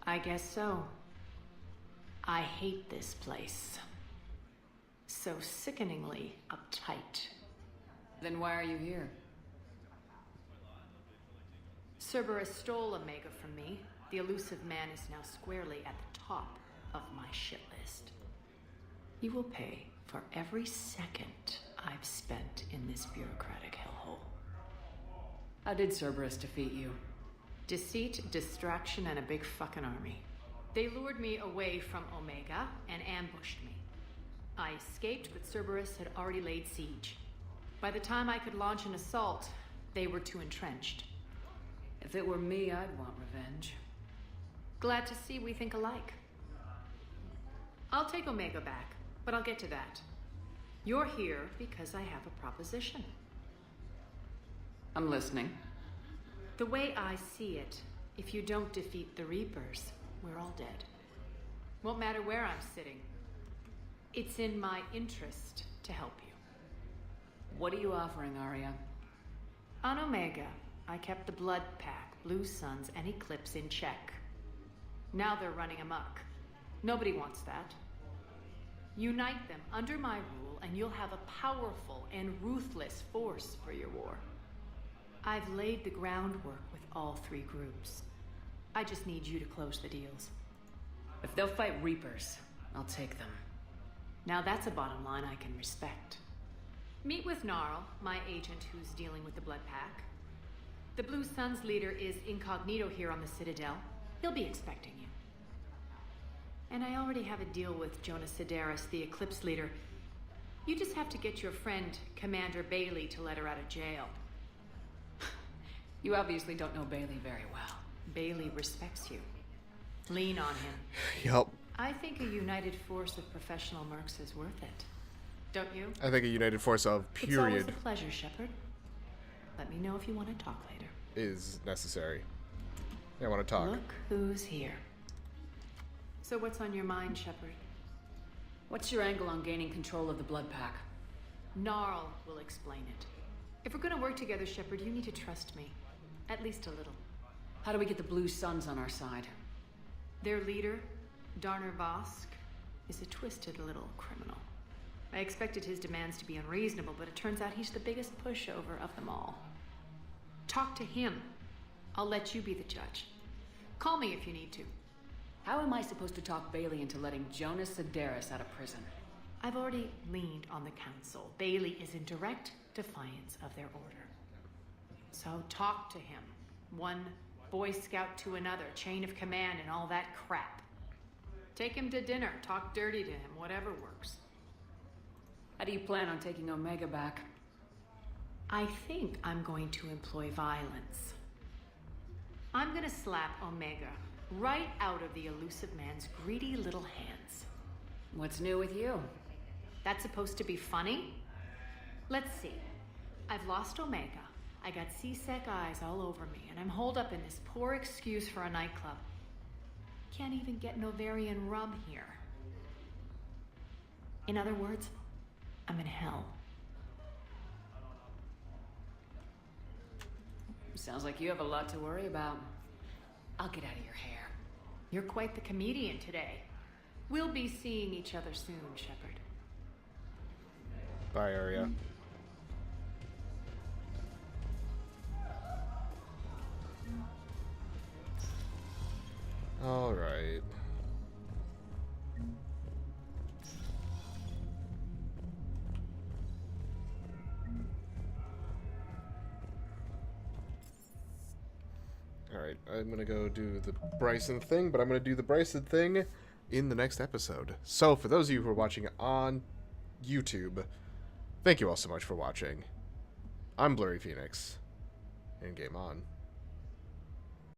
I guess so. I hate this place. So sickeningly uptight. Then why are you here? Cerberus stole Omega from me. The elusive man is now squarely at the top of my shit list. You will pay for every second I've spent in this bureaucratic hellhole. How did Cerberus defeat you? Deceit, distraction, and a big fucking army. They lured me away from Omega and ambushed me. I escaped, but Cerberus had already laid siege. By the time I could launch an assault, they were too entrenched. If it were me, I'd want revenge. Glad to see we think alike. I'll take Omega back, but I'll get to that. You're here because I have a proposition. I'm listening. The way I see it, if you don't defeat the Reapers, we're all dead. Won't matter where I'm sitting. It's in my interest to help you. What are you offering, Arya? On Omega, I kept the Blood Pack, Blue Suns, and Eclipse in check. Now they're running amok. Nobody wants that. Unite them under my rule, and you'll have a powerful and ruthless force for your war. I've laid the groundwork with all three groups. I just need you to close the deals. If they'll fight Reapers, I'll take them. Now that's a bottom line I can respect. Meet with Gnarl, my agent who's dealing with the Blood Pack. The Blue Suns leader is incognito here on the Citadel. He'll be expecting you. And I already have a deal with Jonas Sidaris, the Eclipse leader. You just have to get your friend, Commander Bailey, to let her out of jail. You obviously don't know Bailey very well. Bailey respects you. Lean on him.
Yup.
I think a united force of professional mercs is worth it. Don't you?
I think a united force of period.
It's always a pleasure, Shepard. Let me know if you want to talk later.
Is necessary. I want to talk.
Look who's here. So what's on your mind, Shepard? What's your angle on gaining control of the Blood Pack? Gnarl will explain it. If we're going to work together, Shepard, you need to trust me. At least a little. How do we get the Blue Suns on our side? Their leader, Darner Vosk, is a twisted little criminal. I expected his demands to be unreasonable, but it turns out he's the biggest pushover of them all. Talk to him. I'll let you be the judge. Call me if you need to. How am I supposed to talk Bailey into letting Jonas Sidaris out of prison? I've already leaned on the council. Bailey is in direct defiance of their order. So talk to him. One Boy Scout to another, chain of command and all that crap. Take him to dinner, talk dirty to him, whatever works. How do you plan on taking Omega back? I think I'm going to employ violence. I'm gonna slap Omega right out of the elusive man's greedy little hands. What's new with you? That's supposed to be funny? Let's see. I've lost Omega. I got C-Sec eyes all over me, and I'm holed up in this poor excuse for a nightclub. Can't even get Novarian rum here. In other words, I'm in hell. Sounds like you have a lot to worry about. I'll get out of your hair. You're quite the comedian today. We'll be seeing each other soon, Shepard.
Bye, Arya. All right. All right, I'm gonna go do the Bryson thing, but I'm gonna do the Bryson thing in the next episode. So for those of you who are watching on YouTube, thank you all so much for watching. I'm Blurry Phoenix, and game on.